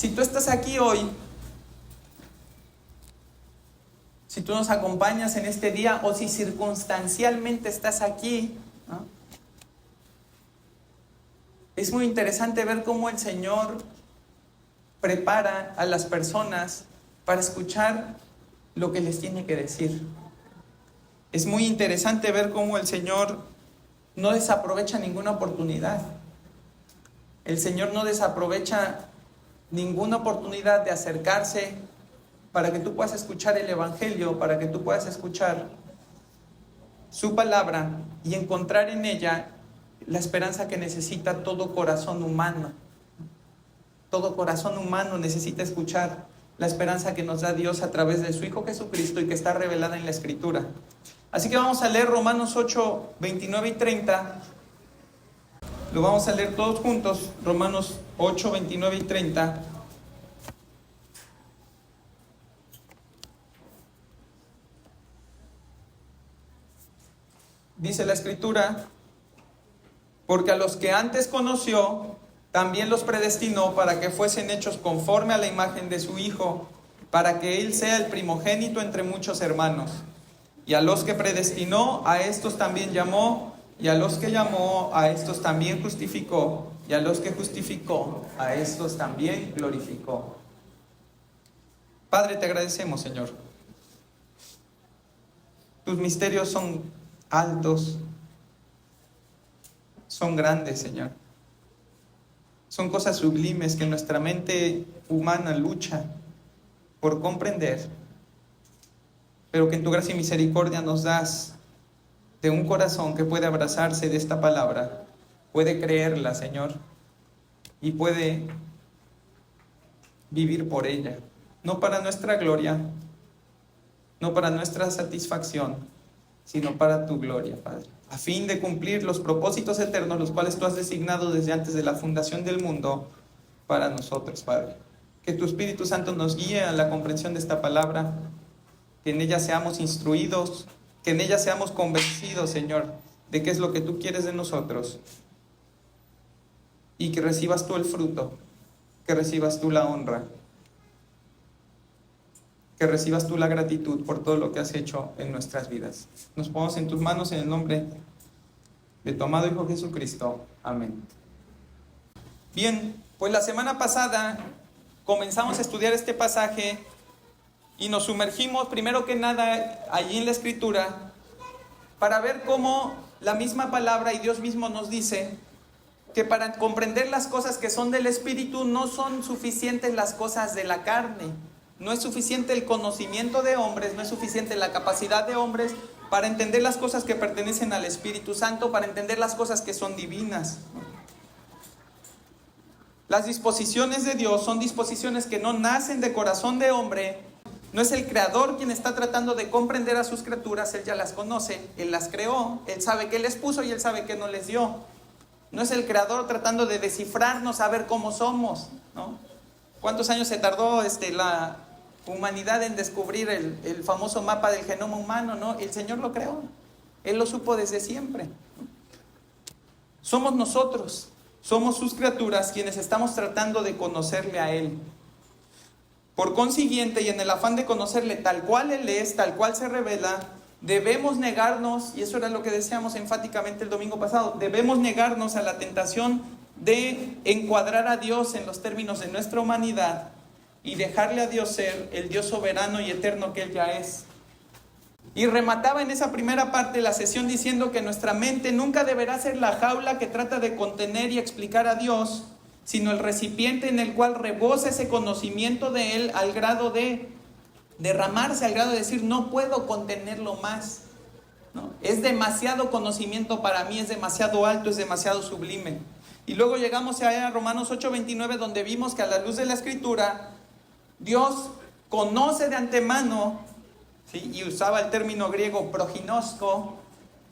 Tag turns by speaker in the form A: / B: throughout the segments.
A: Si tú estás aquí hoy, si tú nos acompañas en este día o si circunstancialmente estás aquí, ¿no? Es muy interesante ver cómo el Señor prepara a las personas para escuchar lo que les tiene que decir. Es muy interesante ver cómo el Señor no desaprovecha ninguna oportunidad. El Señor no desaprovecha ninguna oportunidad de acercarse para que tú puedas escuchar el Evangelio, para que tú puedas escuchar su palabra y encontrar en ella la esperanza que necesita todo corazón humano. Todo corazón humano necesita escuchar la esperanza que nos da Dios a través de su Hijo Jesucristo y que está revelada en la Escritura. Así que vamos a leer Romanos 8, 29 y 30. Lo vamos a leer todos juntos, Romanos 8, 29 y 30. Dice la Escritura: porque a los que antes conoció, también los predestinó para que fuesen hechos conforme a la imagen de su Hijo, para que Él sea el primogénito entre muchos hermanos. Y a los que predestinó, a estos también llamó, y a los que llamó, a estos también justificó, y a los que justificó, a estos también glorificó. Padre, te agradecemos, Señor. Tus misterios son altos, son grandes, Señor. Son cosas sublimes que nuestra mente humana lucha por comprender, pero que en tu gracia y misericordia nos das de un corazón que puede abrazarse de esta palabra, puede creerla, Señor, y puede vivir por ella, no para nuestra gloria, no para nuestra satisfacción, sino para tu gloria, Padre, a fin de cumplir los propósitos eternos, los cuales tú has designado desde antes de la fundación del mundo para nosotros, Padre. Que tu Espíritu Santo nos guíe a la comprensión de esta palabra, que en ella seamos instruidos, que en ella seamos convencidos, Señor, de qué es lo que tú quieres de nosotros, y que recibas tú el fruto, que recibas tú la honra, que recibas tú la gratitud por todo lo que has hecho en nuestras vidas. Nos ponemos en tus manos en el nombre de tu amado Hijo Jesucristo. Amén. Bien, pues la semana pasada comenzamos a estudiar este pasaje y nos sumergimos primero que nada allí en la Escritura para ver cómo la misma palabra y Dios mismo nos dice que para comprender las cosas que son del Espíritu no son suficientes las cosas de la carne. No es suficiente el conocimiento de hombres, no es suficiente la capacidad de hombres para entender las cosas que pertenecen al Espíritu Santo, para entender las cosas que son divinas. Las disposiciones de Dios son disposiciones que no nacen de corazón de hombre. No es el Creador quien está tratando de comprender a sus criaturas, Él ya las conoce, Él las creó, Él sabe qué les puso y Él sabe qué no les dio. No es el Creador tratando de descifrarnos, a ver cómo somos, ¿no? ¿Cuántos años se tardó la humanidad en descubrir el famoso mapa del genoma humano, ¿no? El Señor lo creó, Él lo supo desde siempre. Somos nosotros, somos sus criaturas quienes estamos tratando de conocerle a Él. Por consiguiente, y en el afán de conocerle tal cual Él es, tal cual se revela, debemos negarnos, y eso era lo que decíamos enfáticamente el domingo pasado, debemos negarnos a la tentación de encuadrar a Dios en los términos de nuestra humanidad y dejarle a Dios ser el Dios soberano y eterno que Él ya es. Y remataba en esa primera parte la sesión diciendo que nuestra mente nunca deberá ser la jaula que trata de contener y explicar a Dios, sino el recipiente en el cual rebosa ese conocimiento de Él al grado de derramarse, al grado de decir, no puedo contenerlo más, ¿no? Es demasiado conocimiento para mí, es demasiado alto, es demasiado sublime. Y luego llegamos a Romanos 8:29, donde vimos que a la luz de la Escritura, Dios conoce de antemano, ¿sí? Y usaba el término griego proginosko,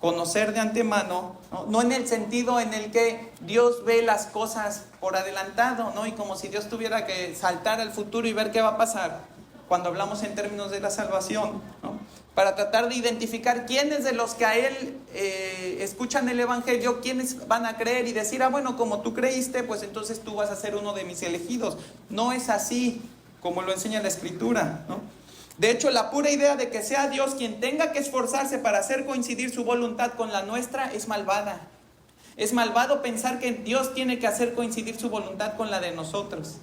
A: conocer de antemano, ¿no? No en el sentido en el que Dios ve las cosas por adelantado, ¿no? Y como si Dios tuviera que saltar al futuro y ver qué va a pasar, cuando hablamos en términos de la salvación, ¿no? para tratar de identificar quiénes de los que a él escuchan el Evangelio, quiénes van a creer y decir, bueno, como tú creíste, pues entonces tú vas a ser uno de mis elegidos. No es así como lo enseña la Escritura, ¿no? De hecho, la pura idea de que sea Dios quien tenga que esforzarse para hacer coincidir su voluntad con la nuestra es malvada. Es malvado pensar que Dios tiene que hacer coincidir su voluntad con la de nosotros.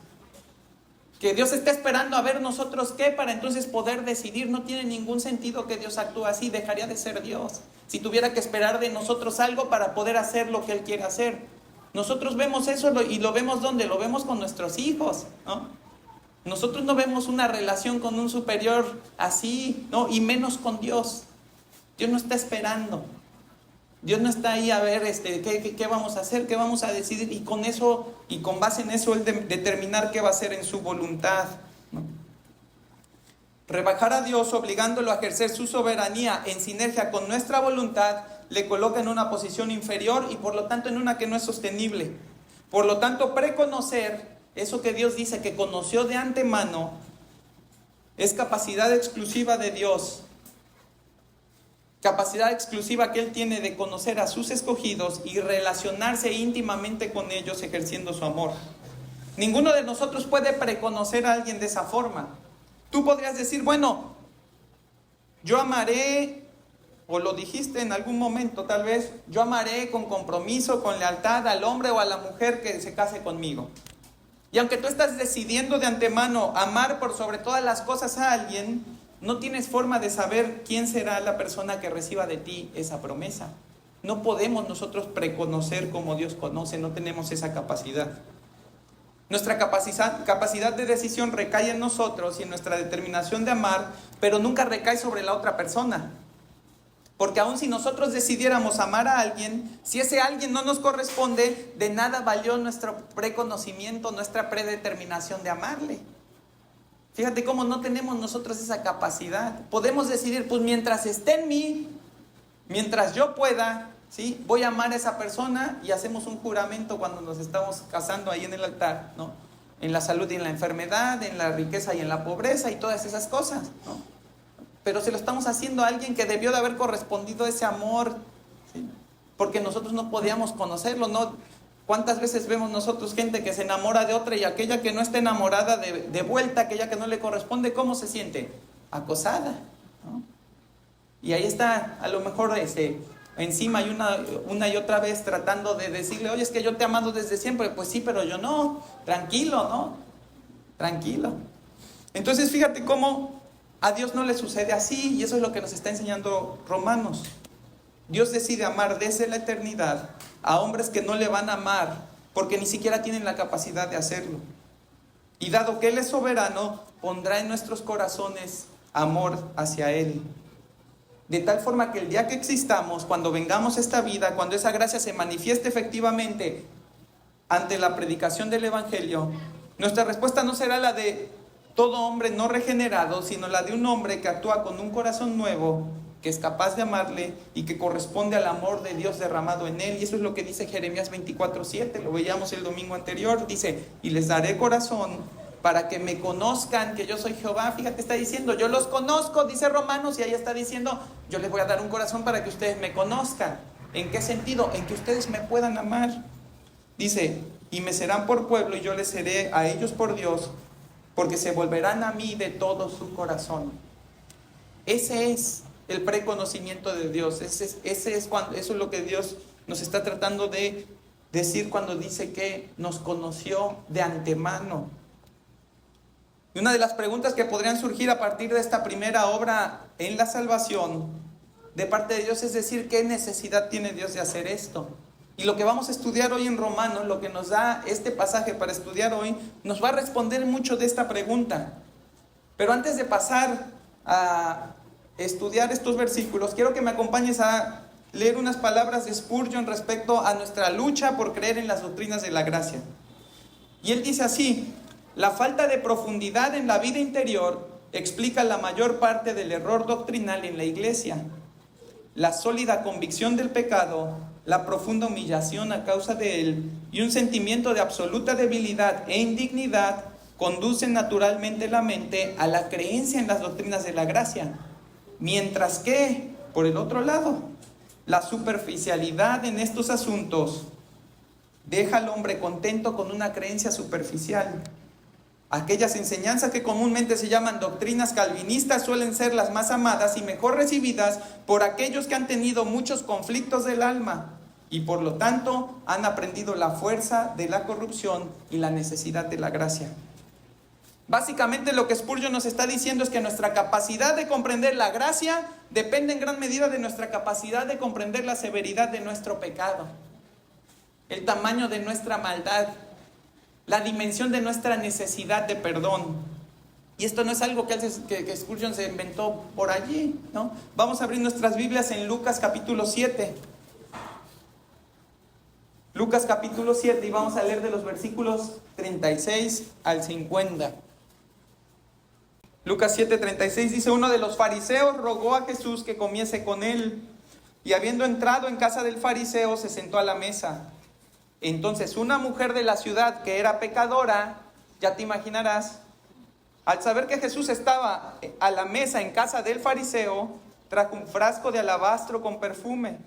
A: Que Dios está esperando a ver nosotros qué para entonces poder decidir. No tiene ningún sentido que Dios actúe así. Dejaría de ser Dios si tuviera que esperar de nosotros algo para poder hacer lo que Él quiere hacer. Nosotros vemos eso y lo vemos ¿dónde? Lo vemos con nuestros hijos, ¿no? Nosotros no vemos una relación con un superior así, ¿no? Y menos con Dios. Dios no está esperando. Dios no está ahí a ver qué vamos a hacer, qué vamos a decidir, y con eso, y con base en eso, Él determinar qué va a hacer en su voluntad, ¿no? Rebajar a Dios, obligándolo a ejercer su soberanía en sinergia con nuestra voluntad, le coloca en una posición inferior y por lo tanto en una que no es sostenible. Por lo tanto, preconocer, eso que Dios dice que conoció de antemano, es capacidad exclusiva de Dios. Capacidad exclusiva que Él tiene de conocer a sus escogidos y relacionarse íntimamente con ellos ejerciendo su amor. Ninguno de nosotros puede preconocer a alguien de esa forma. Tú podrías decir, bueno, yo amaré, o lo dijiste en algún momento tal vez, yo amaré con compromiso, con lealtad al hombre o a la mujer que se case conmigo. Y aunque tú estás decidiendo de antemano amar por sobre todas las cosas a alguien, no tienes forma de saber quién será la persona que reciba de ti esa promesa. No podemos nosotros preconocer como Dios conoce, no tenemos esa capacidad. Nuestra capacidad de decisión recae en nosotros y en nuestra determinación de amar, pero nunca recae sobre la otra persona. Porque aun si nosotros decidiéramos amar a alguien, si ese alguien no nos corresponde, de nada valió nuestro preconocimiento, nuestra predeterminación de amarle. Fíjate cómo no tenemos nosotros esa capacidad. Podemos decidir, pues mientras esté en mí, mientras yo pueda, ¿sí? Voy a amar a esa persona, y hacemos un juramento cuando nos estamos casando ahí en el altar, ¿no? En la salud y en la enfermedad, en la riqueza y en la pobreza y todas esas cosas, ¿no? Pero se lo estamos haciendo a alguien que debió de haber correspondido ese amor, ¿sí? Porque nosotros no podíamos conocerlo, ¿no? ¿Cuántas veces vemos nosotros gente que se enamora de otra y aquella que no está enamorada de vuelta, aquella que no le corresponde, ¿cómo se siente? Acosada, ¿no? Y ahí está, a lo mejor encima y una y otra vez tratando de decirle, oye, es que yo te he amado desde siempre. Pues sí, pero yo no. Tranquilo, ¿no? Tranquilo. Entonces fíjate cómo a Dios no le sucede así, y eso es lo que nos está enseñando Romanos. Dios decide amar desde la eternidad a hombres que no le van a amar porque ni siquiera tienen la capacidad de hacerlo. Y dado que Él es soberano, pondrá en nuestros corazones amor hacia Él. De tal forma que el día que existamos, cuando vengamos a esta vida, cuando esa gracia se manifieste efectivamente ante la predicación del Evangelio, nuestra respuesta no será la de todo hombre no regenerado, sino la de un hombre que actúa con un corazón nuevo, que es capaz de amarle y que corresponde al amor de Dios derramado en él. Y eso es lo que dice Jeremías 24:7, lo veíamos el domingo anterior. Dice, y les daré corazón para que me conozcan que yo soy Jehová. Fíjate, está diciendo, yo los conozco, dice Romanos, y ahí está diciendo, yo les voy a dar un corazón para que ustedes me conozcan. ¿En qué sentido? En que ustedes me puedan amar. Dice, y me serán por pueblo y yo les seré a ellos por Dios, porque se volverán a mí de todo su corazón. Ese es el preconocimiento de Dios. Eso es lo que Dios nos está tratando de decir cuando dice que nos conoció de antemano. Y una de las preguntas que podrían surgir a partir de esta primera obra en la salvación de parte de Dios es decir, ¿qué necesidad tiene Dios de hacer esto? Y lo que vamos a estudiar hoy en Romanos, lo que nos da este pasaje para estudiar hoy, nos va a responder mucho de esta pregunta. Pero antes de pasar a estudiar estos versículos, quiero que me acompañes a leer unas palabras de Spurgeon respecto a nuestra lucha por creer en las doctrinas de la gracia. Y él dice así: la falta de profundidad en la vida interior explica la mayor parte del error doctrinal en la iglesia. La sólida convicción del pecado, la profunda humillación a causa de él y un sentimiento de absoluta debilidad e indignidad conducen naturalmente la mente a la creencia en las doctrinas de la gracia. Mientras que, por el otro lado, la superficialidad en estos asuntos deja al hombre contento con una creencia superficial. Aquellas enseñanzas que comúnmente se llaman doctrinas calvinistas suelen ser las más amadas y mejor recibidas por aquellos que han tenido muchos conflictos del alma y por lo tanto han aprendido la fuerza de la corrupción y la necesidad de la gracia. Básicamente lo que Spurgeon nos está diciendo es que nuestra capacidad de comprender la gracia depende en gran medida de nuestra capacidad de comprender la severidad de nuestro pecado, el tamaño de nuestra maldad, la dimensión de nuestra necesidad de perdón. Y esto no es algo que Spurgeon se inventó por allí, ¿no? Vamos a abrir nuestras Biblias en Lucas capítulo 7. Lucas capítulo 7 y vamos a leer de los versículos 36 al 50. Lucas 7:36 dice: uno de los fariseos rogó a Jesús que comiese con él, y habiendo entrado en casa del fariseo se sentó a la mesa. Entonces una mujer de la ciudad que era pecadora, ya te imaginarás, al saber que Jesús estaba a la mesa en casa del fariseo, trajo un frasco de alabastro con perfume,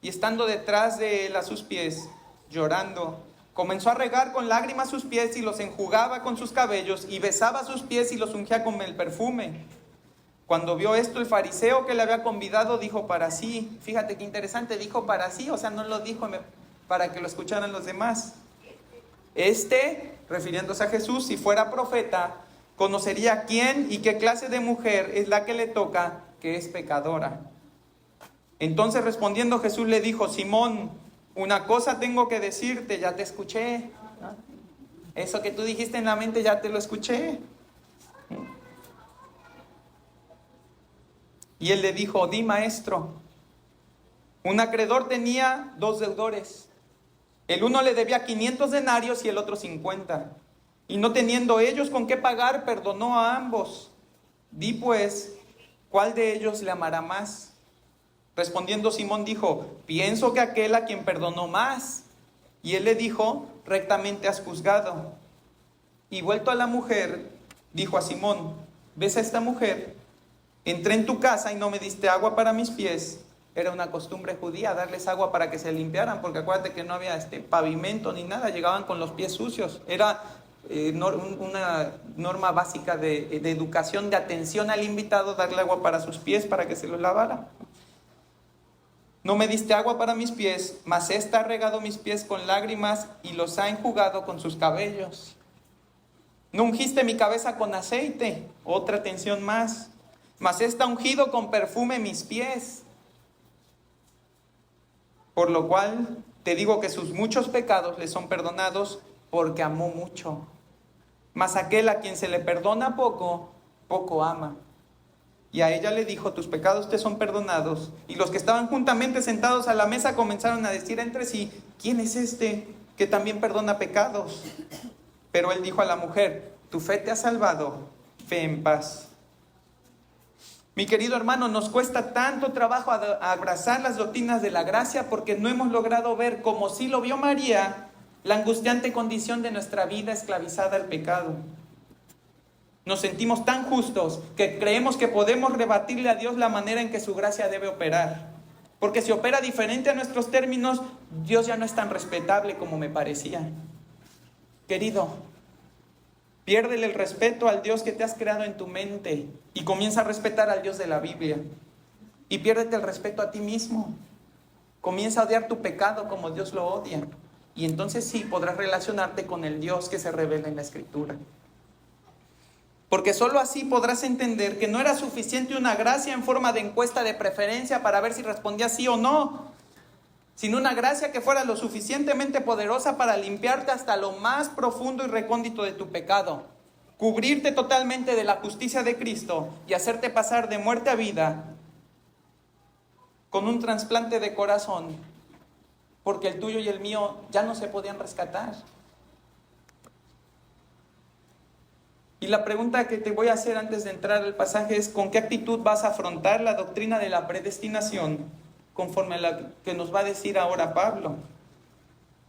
A: y estando detrás de él a sus pies, llorando, comenzó a regar con lágrimas sus pies y los enjugaba con sus cabellos, y besaba sus pies y los ungía con el perfume. Cuando vio esto, el fariseo que le había convidado dijo para sí, fíjate qué interesante, dijo para sí, o sea, no lo dijo para que lo escucharan los demás. Refiriéndose a Jesús, si fuera profeta, conocería quién y qué clase de mujer es la que le toca, que es pecadora. Entonces respondiendo Jesús le dijo: Simón, una cosa tengo que decirte, ya te escuché. Eso que tú dijiste en la mente ya te lo escuché. Y él le dijo: di, maestro. Un acreedor tenía 2 deudores. El uno le debía 500 denarios y el otro 50. Y no teniendo ellos con qué pagar, perdonó a ambos. Di pues, ¿cuál de ellos le amará más? Respondiendo Simón dijo: pienso que aquel a quien perdonó más. Y él le dijo: rectamente has juzgado. Y vuelto a la mujer, dijo a Simón: ¿ves a esta mujer? Entré en tu casa y no me diste agua para mis pies. Era una costumbre judía darles agua para que se limpiaran, porque acuérdate que no había pavimento ni nada, llegaban con los pies sucios. Era una norma básica de educación, de atención al invitado, darle agua para sus pies para que se los lavara. No me diste agua para mis pies, mas ésta ha regado mis pies con lágrimas y los ha enjugado con sus cabellos. No ungiste mi cabeza con aceite, otra atención más, mas ésta ha ungido con perfume mis pies. Por lo cual te digo que sus muchos pecados le son perdonados, porque amó mucho. Mas aquel a quien se le perdona poco, poco ama. Y a ella le dijo: tus pecados te son perdonados. Y los que estaban juntamente sentados a la mesa comenzaron a decir entre sí: ¿quién es este que también perdona pecados? Pero él dijo a la mujer: tu fe te ha salvado, fe en paz. Mi querido hermano, nos cuesta tanto trabajo abrazar las doctrinas de la gracia porque no hemos logrado ver, como sí lo vio María, la angustiante condición de nuestra vida esclavizada al pecado. Nos sentimos tan justos que creemos que podemos rebatirle a Dios la manera en que su gracia debe operar. Porque si opera diferente a nuestros términos, Dios ya no es tan respetable como me parecía. Querido, piérdele el respeto al Dios que te has creado en tu mente y comienza a respetar al Dios de la Biblia. Y piérdete el respeto a ti mismo. Comienza a odiar tu pecado como Dios lo odia. Y entonces sí podrás relacionarte con el Dios que se revela en la Escritura. Porque solo así podrás entender que no era suficiente una gracia en forma de encuesta de preferencia para ver si respondías sí o no, sino una gracia que fuera lo suficientemente poderosa para limpiarte hasta lo más profundo y recóndito de tu pecado, cubrirte totalmente de la justicia de Cristo y hacerte pasar de muerte a vida con un trasplante de corazón, porque el tuyo y el mío ya no se podían rescatar. Y la pregunta que te voy a hacer antes de entrar al pasaje es: ¿con qué actitud vas a afrontar la doctrina de la predestinación conforme a la que nos va a decir ahora Pablo?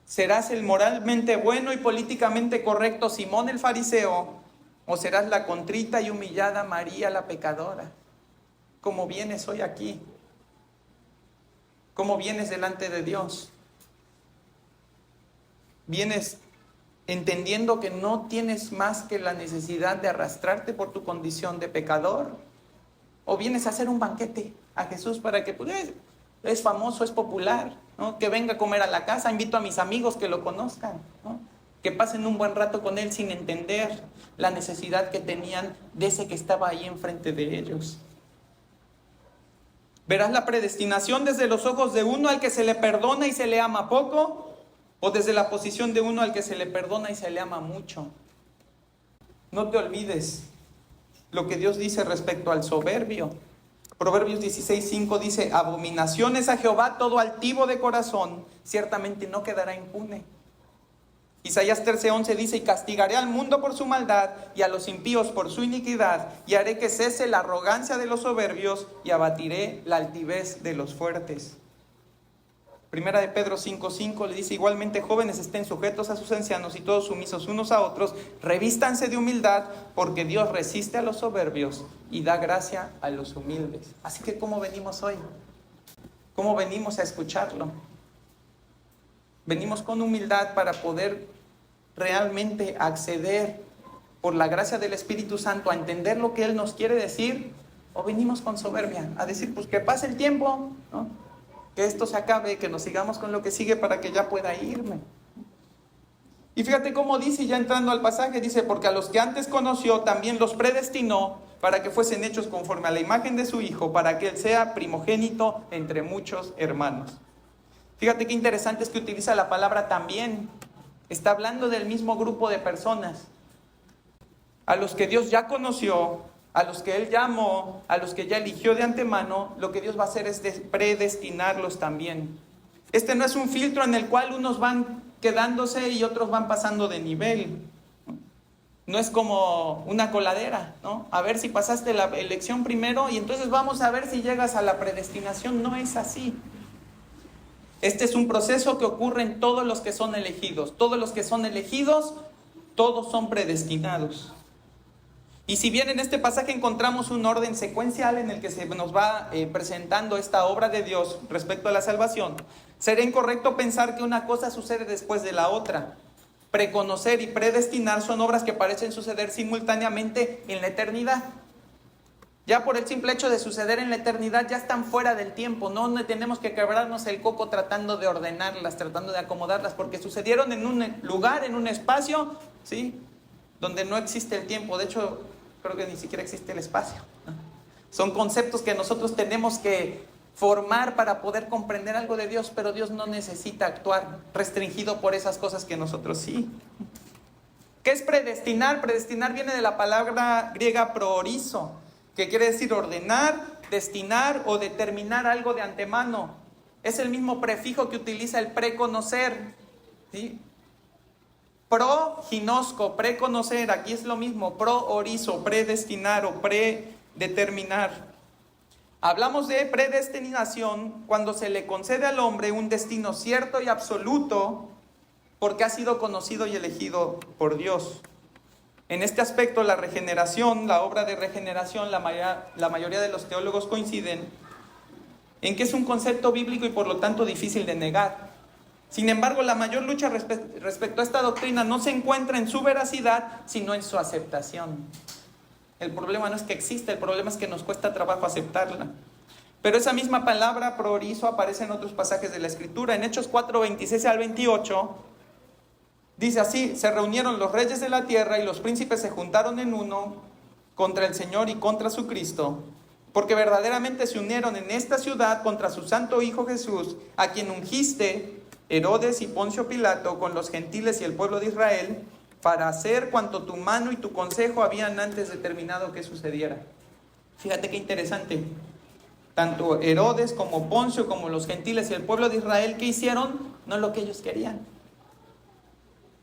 A: ¿Serás el moralmente bueno y políticamente correcto Simón el fariseo, o serás la contrita y humillada María la pecadora? como vienes hoy aquí, como vienes delante de Dios. Vienes entendiendo que no tienes más que la necesidad de arrastrarte por tu condición de pecador, o vienes a hacer un banquete a Jesús para que pues, es famoso, es popular, ¿no? Que venga a comer a la casa, invito a mis amigos que lo conozcan, ¿no? Que pasen un buen rato con Él sin entender la necesidad que tenían de ese que estaba ahí enfrente de ellos. ¿Verás la predestinación desde los ojos de uno al que se le perdona y se le ama poco? ¿O desde la posición de uno al que se le perdona y se le ama mucho? No te olvides lo que Dios dice respecto al soberbio. Proverbios 16:5 dice: abominaciones a Jehová todo altivo de corazón, ciertamente no quedará impune. Isaías 13:11 dice: y castigaré al mundo por su maldad y a los impíos por su iniquidad, y haré que cese la arrogancia de los soberbios y abatiré la altivez de los fuertes. Primera de Pedro 5:5 le dice: igualmente jóvenes estén sujetos a sus ancianos y todos sumisos unos a otros, revístanse de humildad, porque Dios resiste a los soberbios y da gracia a los humildes. Así que ¿cómo venimos hoy? ¿Cómo venimos a escucharlo? Venimos con humildad para poder realmente acceder por la gracia del Espíritu Santo a entender lo que Él nos quiere decir, o venimos con soberbia a decir pues que pase el tiempo, ¿no? Que esto se acabe, que nos sigamos con lo que sigue para que ya pueda irme. Y fíjate cómo dice, ya entrando al pasaje, dice: porque a los que antes conoció también los predestinó para que fuesen hechos conforme a la imagen de su Hijo, para que Él sea primogénito entre muchos hermanos. Fíjate qué interesante es que utiliza la palabra también. Está hablando del mismo grupo de personas. A los que Dios ya conoció, a los que Él llamó, a los que ya eligió de antemano, lo que Dios va a hacer es predestinarlos también. Este no es un filtro en el cual unos van quedándose y otros van pasando de nivel. No es como una coladera, ¿no? A ver si pasaste la elección primero y entonces vamos a ver si llegas a la predestinación. No es así. Este es un proceso que ocurre en todos los que son elegidos. Todos los que son elegidos, todos son predestinados. Y si bien en este pasaje encontramos un orden secuencial en el que se nos va presentando esta obra de Dios respecto a la salvación, sería incorrecto pensar que una cosa sucede después de la otra. Preconocer y predestinar son obras que parecen suceder simultáneamente en la eternidad. Ya por el simple hecho de suceder en la eternidad ya están fuera del tiempo. No tenemos que quebrarnos el coco tratando de ordenarlas, tratando de acomodarlas, porque sucedieron en un lugar, en un espacio, ¿sí?, donde no existe el tiempo. De hecho, creo que ni siquiera existe el espacio. Son conceptos que nosotros tenemos que formar para poder comprender algo de Dios, pero Dios no necesita actuar restringido por esas cosas que nosotros sí. ¿Qué es predestinar? Predestinar viene de la palabra griega proorizo, que quiere decir ordenar, destinar o determinar algo de antemano. Es el mismo prefijo que utiliza el preconocer, ¿sí? Pro-ginosco, preconocer, aquí es lo mismo, pro-orizo, predestinar o predeterminar. Hablamos de predestinación cuando se le concede al hombre un destino cierto y absoluto porque ha sido conocido y elegido por Dios. En este aspecto, la regeneración, la obra de regeneración, la mayoría de los teólogos coinciden en que es un concepto bíblico y por lo tanto difícil de negar. Sin embargo, la mayor lucha respecto a esta doctrina no se encuentra en su veracidad, sino en su aceptación. El problema no es que exista, el problema es que nos cuesta trabajo aceptarla. Pero esa misma palabra proorizo aparece en otros pasajes de la Escritura. En Hechos 4, 26 al 28, dice así: se reunieron los reyes de la tierra y los príncipes se juntaron en uno contra el Señor y contra su Cristo, porque verdaderamente se unieron en esta ciudad contra su santo Hijo Jesús, a quien ungiste, Herodes y Poncio Pilato, con los gentiles y el pueblo de Israel, para hacer cuanto tu mano y tu consejo habían antes determinado que sucediera. Fíjate qué interesante. Tanto Herodes como Poncio, como los gentiles y el pueblo de Israel, ¿qué hicieron? No lo que ellos querían.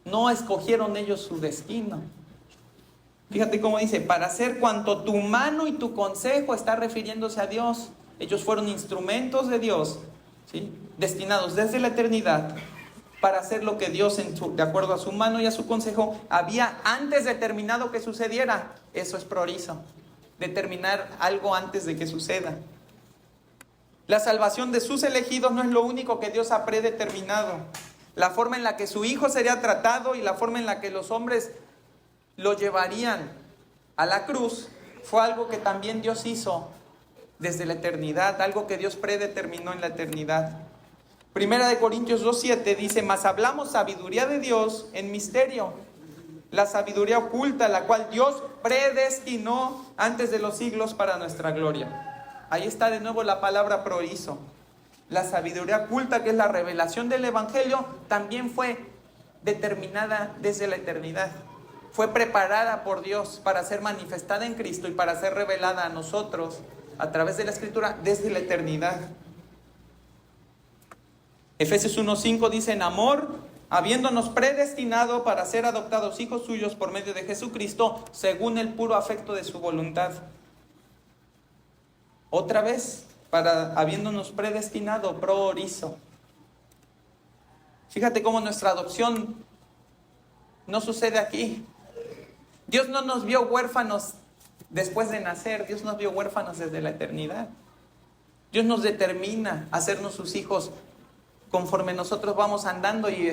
A: No escogieron ellos su destino. Fíjate cómo dice: para hacer cuanto tu mano y tu consejo, está refiriéndose a Dios. Ellos fueron instrumentos de Dios, ¿sí?, destinados desde la eternidad para hacer lo que Dios, de acuerdo a su mano y a su consejo, había antes determinado que sucediera. Eso es proorizo. determinar algo antes de que suceda. La salvación de sus elegidos no es lo único que Dios ha predeterminado. La forma en la que su Hijo sería tratado y la forma en la que los hombres lo llevarían a la cruz fue algo que también Dios hizo desde la eternidad, algo que Dios predeterminó en la eternidad. Primera de Corintios 2:7 dice: mas hablamos sabiduría de Dios en misterio, la sabiduría oculta, la cual Dios predestinó antes de los siglos para nuestra gloria. Ahí está de nuevo la palabra prohizo. La sabiduría oculta, que es la revelación del Evangelio, también fue determinada desde la eternidad. Fue preparada por Dios para ser manifestada en Cristo y para ser revelada a nosotros a través de la Escritura desde la eternidad. Efesios 1:5 dice: en amor, habiéndonos predestinado para ser adoptados hijos suyos por medio de Jesucristo, según el puro afecto de su voluntad. Otra vez, habiéndonos predestinado, proorizo. Fíjate cómo nuestra adopción no sucede aquí. Dios no nos vio huérfanos después de nacer, Dios nos vio huérfanos desde la eternidad. Dios nos determina a hacernos sus hijos conforme nosotros vamos andando y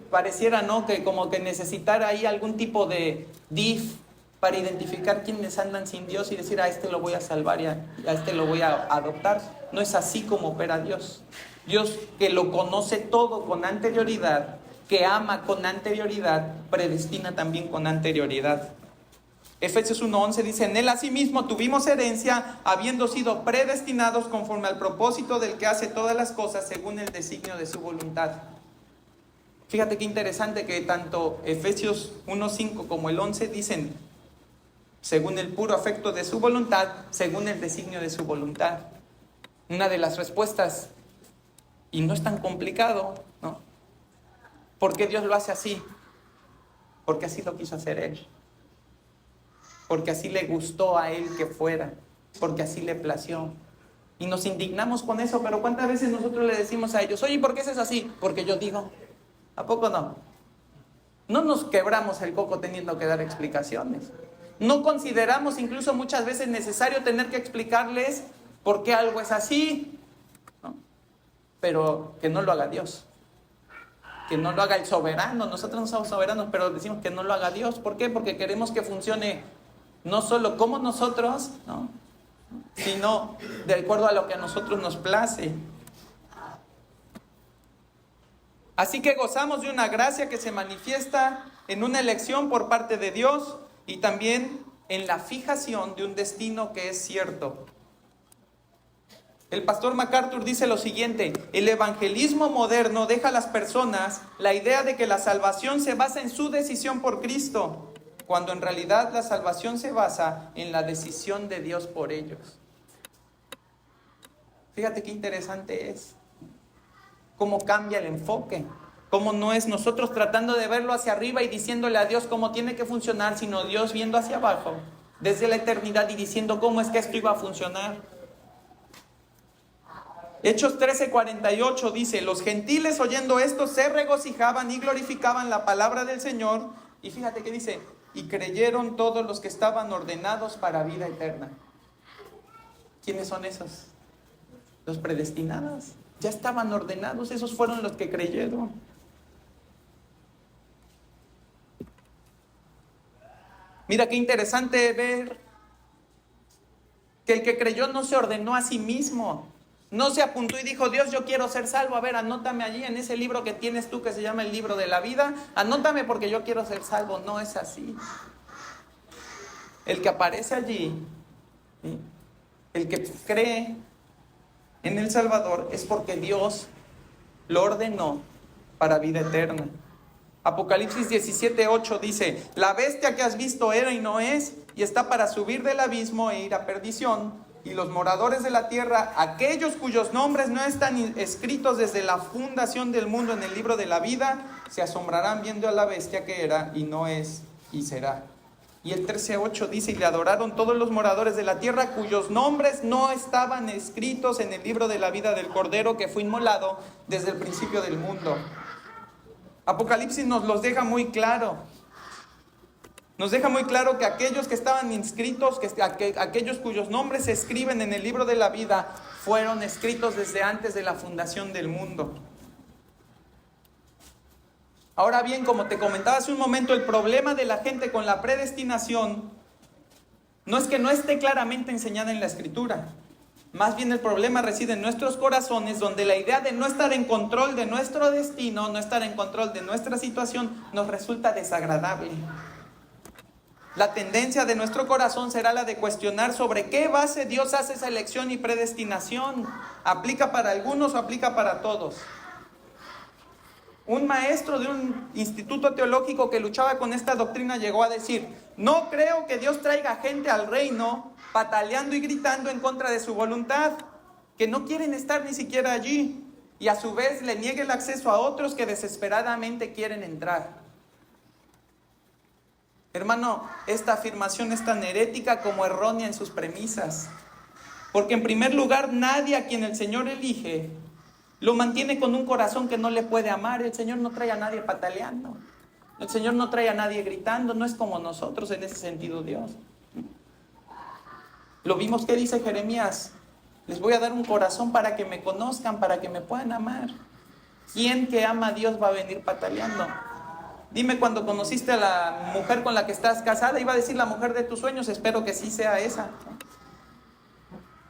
A: pareciera, ¿no?, que como que necesitar ahí algún tipo de DIF para identificar quienes andan sin Dios y decir: a este lo voy a salvar y a este lo voy a adoptar. No es así como opera Dios. Dios, que lo conoce todo con anterioridad, que ama con anterioridad, predestina también con anterioridad. Efesios 1:11 dice: en él asimismo tuvimos herencia, habiendo sido predestinados conforme al propósito del que hace todas las cosas según el designio de su voluntad. Fíjate qué interesante que tanto Efesios 1:5 como el 11 dicen: según el puro afecto de su voluntad, según el designio de su voluntad. Una de las respuestas, y no es tan complicado, ¿no? ¿Por qué Dios lo hace así? Porque así lo quiso hacer Él. Porque así le gustó a Él que fuera. Porque así le plació. Y nos indignamos con eso, pero ¿cuántas veces nosotros le decimos a ellos: oye, ¿por qué eso es así? Porque yo digo. ¿A poco no? No nos quebramos el coco teniendo que dar explicaciones. No consideramos incluso muchas veces necesario tener que explicarles por qué algo es así, ¿no? Pero que no lo haga Dios. Que no lo haga el soberano. Nosotros no somos soberanos, pero decimos que no lo haga Dios. ¿Por qué? Porque queremos que funcione no solo como nosotros, ¿no?, sino de acuerdo a lo que a nosotros nos place. Así que gozamos de una gracia que se manifiesta en una elección por parte de Dios y también en la fijación de un destino que es cierto. El pastor MacArthur dice lo siguiente: el evangelismo moderno deja a las personas la idea de que la salvación se basa en su decisión por Cristo, cuando en realidad la salvación se basa en la decisión de Dios por ellos. Fíjate qué interesante es. Cómo cambia el enfoque. Cómo no es nosotros tratando de verlo hacia arriba y diciéndole a Dios cómo tiene que funcionar, sino Dios viendo hacia abajo, desde la eternidad, y diciendo cómo es que esto iba a funcionar. Hechos 13:48 dice: los gentiles oyendo esto se regocijaban y glorificaban la palabra del Señor. Y fíjate que dice: y creyeron todos los que estaban ordenados para vida eterna. ¿Quiénes son esos? Los predestinados. Ya estaban ordenados, esos fueron los que creyeron. Mira qué interesante ver que el que creyó no se ordenó a sí mismo. No se apuntó y dijo: Dios, yo quiero ser salvo. A ver, anótame allí en ese libro que tienes tú que se llama el libro de la vida. Anótame porque yo quiero ser salvo. No es así. El que aparece allí, ¿sí?, el que cree en el Salvador, es porque Dios lo ordenó para vida eterna. Apocalipsis 17:8 dice: la bestia que has visto era y no es, y está para subir del abismo e ir a perdición. Y los moradores de la tierra, aquellos cuyos nombres no están escritos desde la fundación del mundo en el libro de la vida, se asombrarán viendo a la bestia que era y no es y será. Y el 13:8 dice: y le adoraron todos los moradores de la tierra cuyos nombres no estaban escritos en el libro de la vida del Cordero que fue inmolado desde el principio del mundo. Apocalipsis nos los deja muy claro. Nos deja muy claro que aquellos que estaban inscritos, aquellos cuyos nombres se escriben en el libro de la vida, fueron escritos desde antes de la fundación del mundo. Ahora bien, como te comentaba hace un momento, el problema de la gente con la predestinación no es que no esté claramente enseñada en la Escritura. Más bien el problema reside en nuestros corazones, donde la idea de no estar en control de nuestro destino, no estar en control de nuestra situación, nos resulta desagradable. La tendencia de nuestro corazón será la de cuestionar sobre qué base Dios hace esa elección y predestinación. ¿Aplica para algunos o aplica para todos? Un maestro de un instituto teológico que luchaba con esta doctrina llegó a decir: no creo que Dios traiga gente al reino pataleando y gritando en contra de su voluntad, que no quieren estar ni siquiera allí, y a su vez le niegue el acceso a otros que desesperadamente quieren entrar. Hermano, esta afirmación es tan herética como errónea en sus premisas, porque en primer lugar, nadie a quien el Señor elige lo mantiene con un corazón que no le puede amar. El Señor no trae a nadie pataleando, el Señor no trae a nadie gritando, no es como nosotros en ese sentido Dios. Lo vimos que dice Jeremías: les voy a dar un corazón para que me conozcan, para que me puedan amar. ¿Quién que ama a Dios va a venir pataleando? Dime, cuando conociste a la mujer con la que estás casada, iba a decir la mujer de tus sueños, espero que sí sea esa.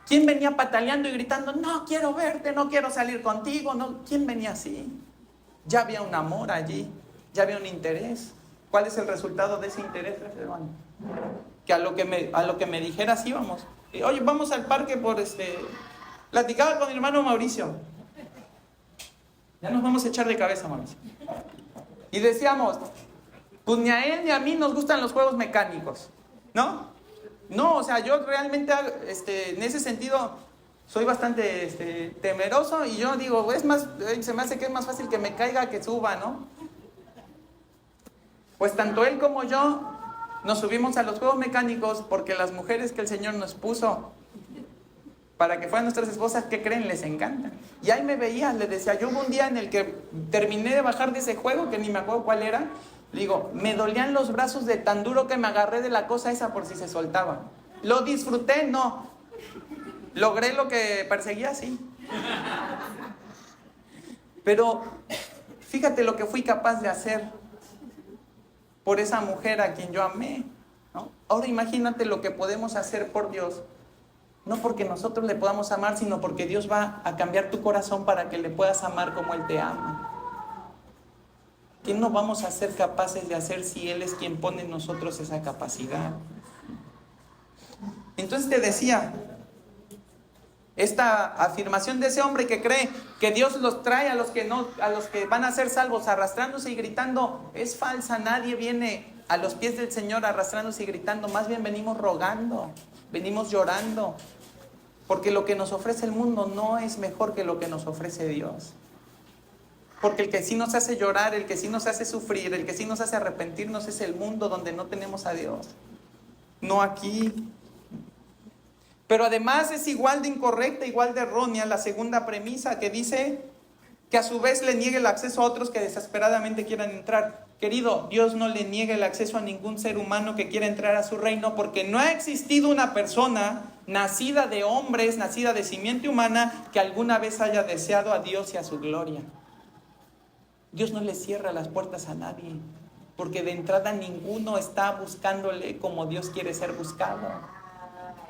A: ¿Quién venía pataleando y gritando: no quiero verte, no quiero salir contigo? No. ¿Quién venía así? Ya había un amor allí, ya había un interés. ¿Cuál es el resultado de ese interés, hermano? Que a lo que me dijeras íbamos. Oye, vamos al parque platicaba con mi hermano Mauricio. Ya nos vamos a echar de cabeza, Mauricio. Y decíamos: pues ni a él ni a mí nos gustan los juegos mecánicos, ¿no? No, o sea, yo realmente en ese sentido soy bastante temeroso, y yo digo, se me hace que es más fácil que me caiga que suba, ¿no? Pues tanto él como yo nos subimos a los juegos mecánicos porque las mujeres que el Señor nos puso para que fueran nuestras esposas, ¿qué creen? Les encanta. Y ahí me veía, le decía, yo hubo un día en el que terminé de bajar de ese juego, que ni me acuerdo cuál era. Le digo, me dolían los brazos de tan duro que me agarré de la cosa esa por si se soltaba. ¿Lo disfruté? No. ¿Logré lo que perseguía? Sí. Pero fíjate lo que fui capaz de hacer por esa mujer a quien yo amé, ¿no? Ahora imagínate lo que podemos hacer por Dios. No porque nosotros le podamos amar, sino porque Dios va a cambiar tu corazón para que le puedas amar como Él te ama. ¿Qué no vamos a ser capaces de hacer si Él es quien pone en nosotros esa capacidad? Entonces te decía, esta afirmación de ese hombre que cree que Dios los trae a los que van a ser salvos arrastrándose y gritando, es falsa. Nadie viene a los pies del Señor arrastrándose y gritando, más bien venimos rogando, venimos llorando, porque lo que nos ofrece el mundo no es mejor que lo que nos ofrece Dios. Porque el que sí nos hace llorar, el que sí nos hace sufrir, el que sí nos hace arrepentirnos es el mundo donde no tenemos a Dios, no aquí. Pero además es igual de incorrecta, igual de errónea la segunda premisa, que dice que a su vez le niegue el acceso a otros que desesperadamente quieran entrar. Querido, Dios no le niega el acceso a ningún ser humano que quiera entrar a su reino, porque no ha existido una persona nacida de hombres, nacida de simiente humana, que alguna vez haya deseado a Dios y a su gloria. Dios no le cierra las puertas a nadie, porque de entrada ninguno está buscándole como Dios quiere ser buscado.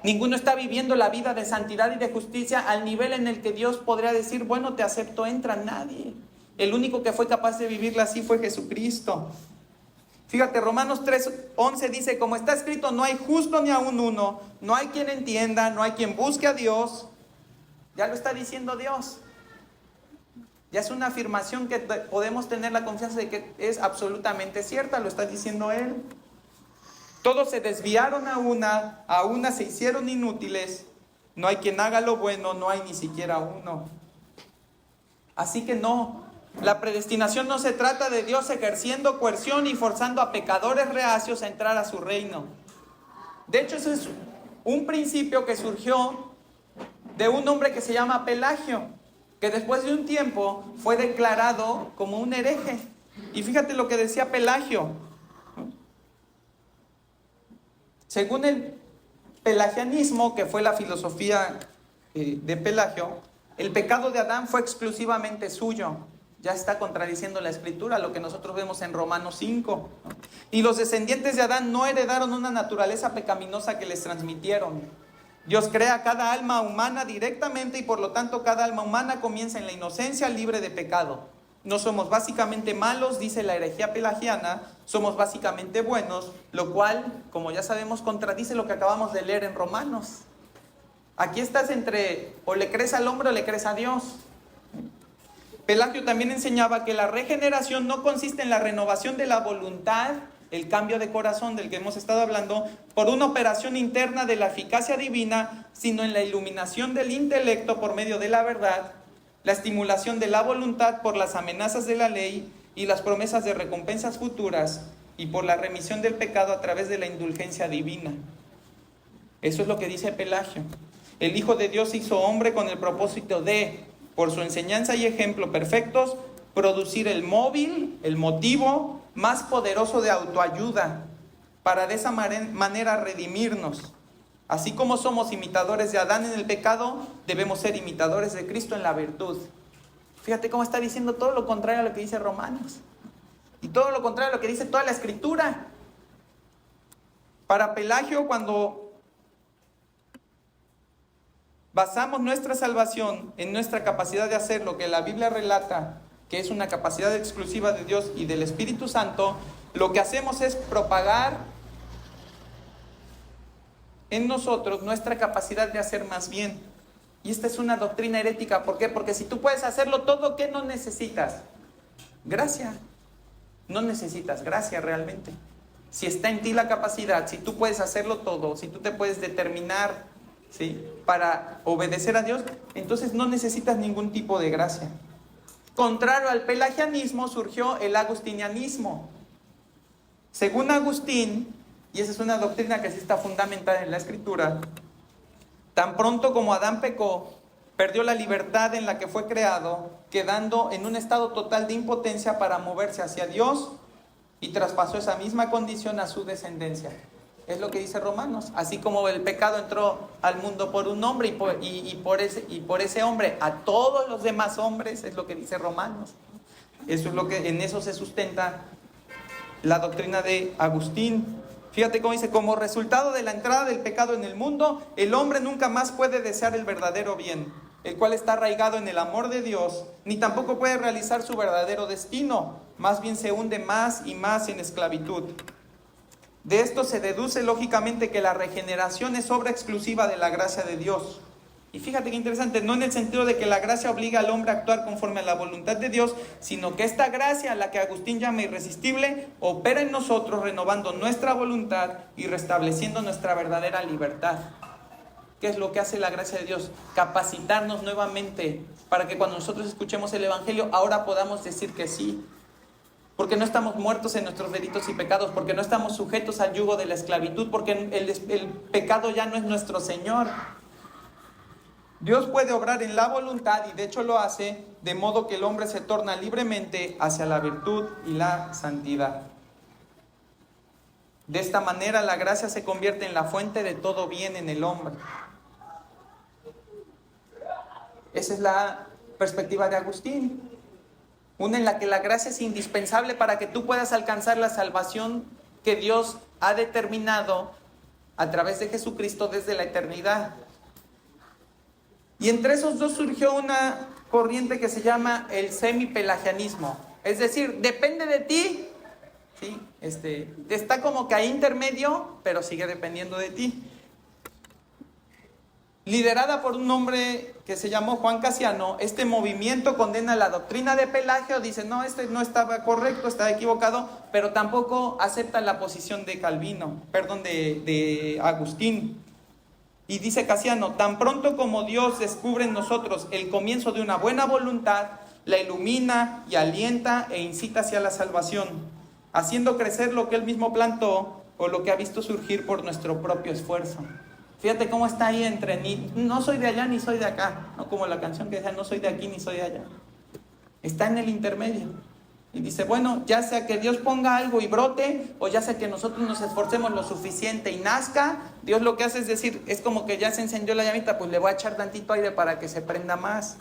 A: Ninguno está viviendo la vida de santidad y de justicia al nivel en el que Dios podría decir, bueno, te acepto, entra. Nadie. El único que fue capaz de vivirla así fue Jesucristo. Fíjate, Romanos 3:11 dice, como está escrito, no hay justo ni aun uno, no hay quien entienda, no hay quien busque a Dios. Ya lo está diciendo Dios. Ya es una afirmación que podemos tener la confianza de que es absolutamente cierta, lo está diciendo Él. Todos se desviaron a una se hicieron inútiles. No hay quien haga lo bueno, no hay ni siquiera uno. Así que no, la predestinación no se trata de Dios ejerciendo coerción y forzando a pecadores reacios a entrar a su reino. De hecho, ese es un principio que surgió de un hombre que se llama Pelagio, que después de un tiempo fue declarado como un hereje. Y fíjate lo que decía Pelagio. Según el pelagianismo, que fue la filosofía de Pelagio, el pecado de Adán fue exclusivamente suyo. Ya está contradiciendo la Escritura, lo que nosotros vemos en Romanos 5. Y los descendientes de Adán no heredaron una naturaleza pecaminosa que les transmitieron. Dios crea a cada alma humana directamente y por lo tanto cada alma humana comienza en la inocencia libre de pecado. No somos básicamente malos, dice la herejía pelagiana, somos básicamente buenos, lo cual, como ya sabemos, contradice lo que acabamos de leer en Romanos. Aquí estás entre o le crees al hombre o le crees a Dios. Pelagio también enseñaba que la regeneración no consiste en la renovación de la voluntad, el cambio de corazón del que hemos estado hablando, por una operación interna de la eficacia divina, sino en la iluminación del intelecto por medio de la verdad, la estimulación de la voluntad por las amenazas de la ley y las promesas de recompensas futuras, y por la remisión del pecado a través de la indulgencia divina. Eso es lo que dice Pelagio. El Hijo de Dios se hizo hombre con el propósito de, por su enseñanza y ejemplo perfectos, producir el móvil, el motivo más poderoso de autoayuda, para de esa manera redimirnos. Así como somos imitadores de Adán en el pecado, debemos ser imitadores de Cristo en la virtud. Fíjate cómo está diciendo todo lo contrario a lo que dice Romanos. Y todo lo contrario a lo que dice toda la Escritura. Para Pelagio, cuando basamos nuestra salvación en nuestra capacidad de hacer lo que la Biblia relata, que es una capacidad exclusiva de Dios y del Espíritu Santo, lo que hacemos es propagar en nosotros nuestra capacidad de hacer más bien. Y esta es una doctrina herética. ¿Por qué? Porque si tú puedes hacerlo todo, ¿qué no necesitas? Gracia. No necesitas gracia realmente. Si está en ti la capacidad, si tú puedes hacerlo todo, si tú te puedes determinar, ¿sí?, para obedecer a Dios, entonces no necesitas ningún tipo de gracia. Contrario al pelagianismo surgió el agustinianismo. Según Agustín, y esa es una doctrina que sí está fundamentada en la Escritura, tan pronto como Adán pecó, perdió la libertad en la que fue creado, quedando en un estado total de impotencia para moverse hacia Dios, y traspasó esa misma condición a su descendencia. Es lo que dice Romanos. Así como el pecado entró al mundo por un hombre y por ese hombre a todos los demás hombres, es lo que dice Romanos. Eso es lo que en eso se sustenta la doctrina de Agustín. Fíjate cómo dice: como resultado de la entrada del pecado en el mundo, el hombre nunca más puede desear el verdadero bien, el cual está arraigado en el amor de Dios, ni tampoco puede realizar su verdadero destino, más bien se hunde más y más en esclavitud. De esto se deduce lógicamente que la regeneración es obra exclusiva de la gracia de Dios. Y fíjate qué interesante, no en el sentido de que la gracia obliga al hombre a actuar conforme a la voluntad de Dios, sino que esta gracia, a la que Agustín llama irresistible, opera en nosotros renovando nuestra voluntad y restableciendo nuestra verdadera libertad. ¿Qué es lo que hace la gracia de Dios? Capacitarnos nuevamente para que cuando nosotros escuchemos el Evangelio ahora podamos decir que sí. Porque no estamos muertos en nuestros delitos y pecados, porque no estamos sujetos al yugo de la esclavitud, porque el pecado ya no es nuestro Señor. Dios puede obrar en la voluntad, y de hecho lo hace, de modo que el hombre se torna libremente hacia la virtud y la santidad. De esta manera la gracia se convierte en la fuente de todo bien en el hombre. Esa es la perspectiva de Agustín. Una en la que la gracia es indispensable para que tú puedas alcanzar la salvación que Dios ha determinado a través de Jesucristo desde la eternidad. Y entre esos dos surgió una corriente que se llama el semipelagianismo. Es decir, depende de ti, ¿sí? Está como que ahí intermedio, pero sigue dependiendo de ti. Liderada por un hombre que se llamó Juan Casiano, este movimiento condena la doctrina de Pelagio, dice: no, no estaba correcto, estaba equivocado, pero tampoco acepta la posición de de Agustín. Y dice Casiano: tan pronto como Dios descubre en nosotros el comienzo de una buena voluntad, la ilumina y alienta e incita hacia la salvación, haciendo crecer lo que Él mismo plantó o lo que ha visto surgir por nuestro propio esfuerzo. Fíjate cómo está ahí entre no soy de allá ni soy de acá, no como la canción que decía: no soy de aquí ni soy de allá. Está en el intermedio. Y dice, bueno, ya sea que Dios ponga algo y brote, o ya sea que nosotros nos esforcemos lo suficiente y nazca, Dios lo que hace es decir, es como que ya se encendió la llamita, pues le voy a echar tantito aire para que se prenda más.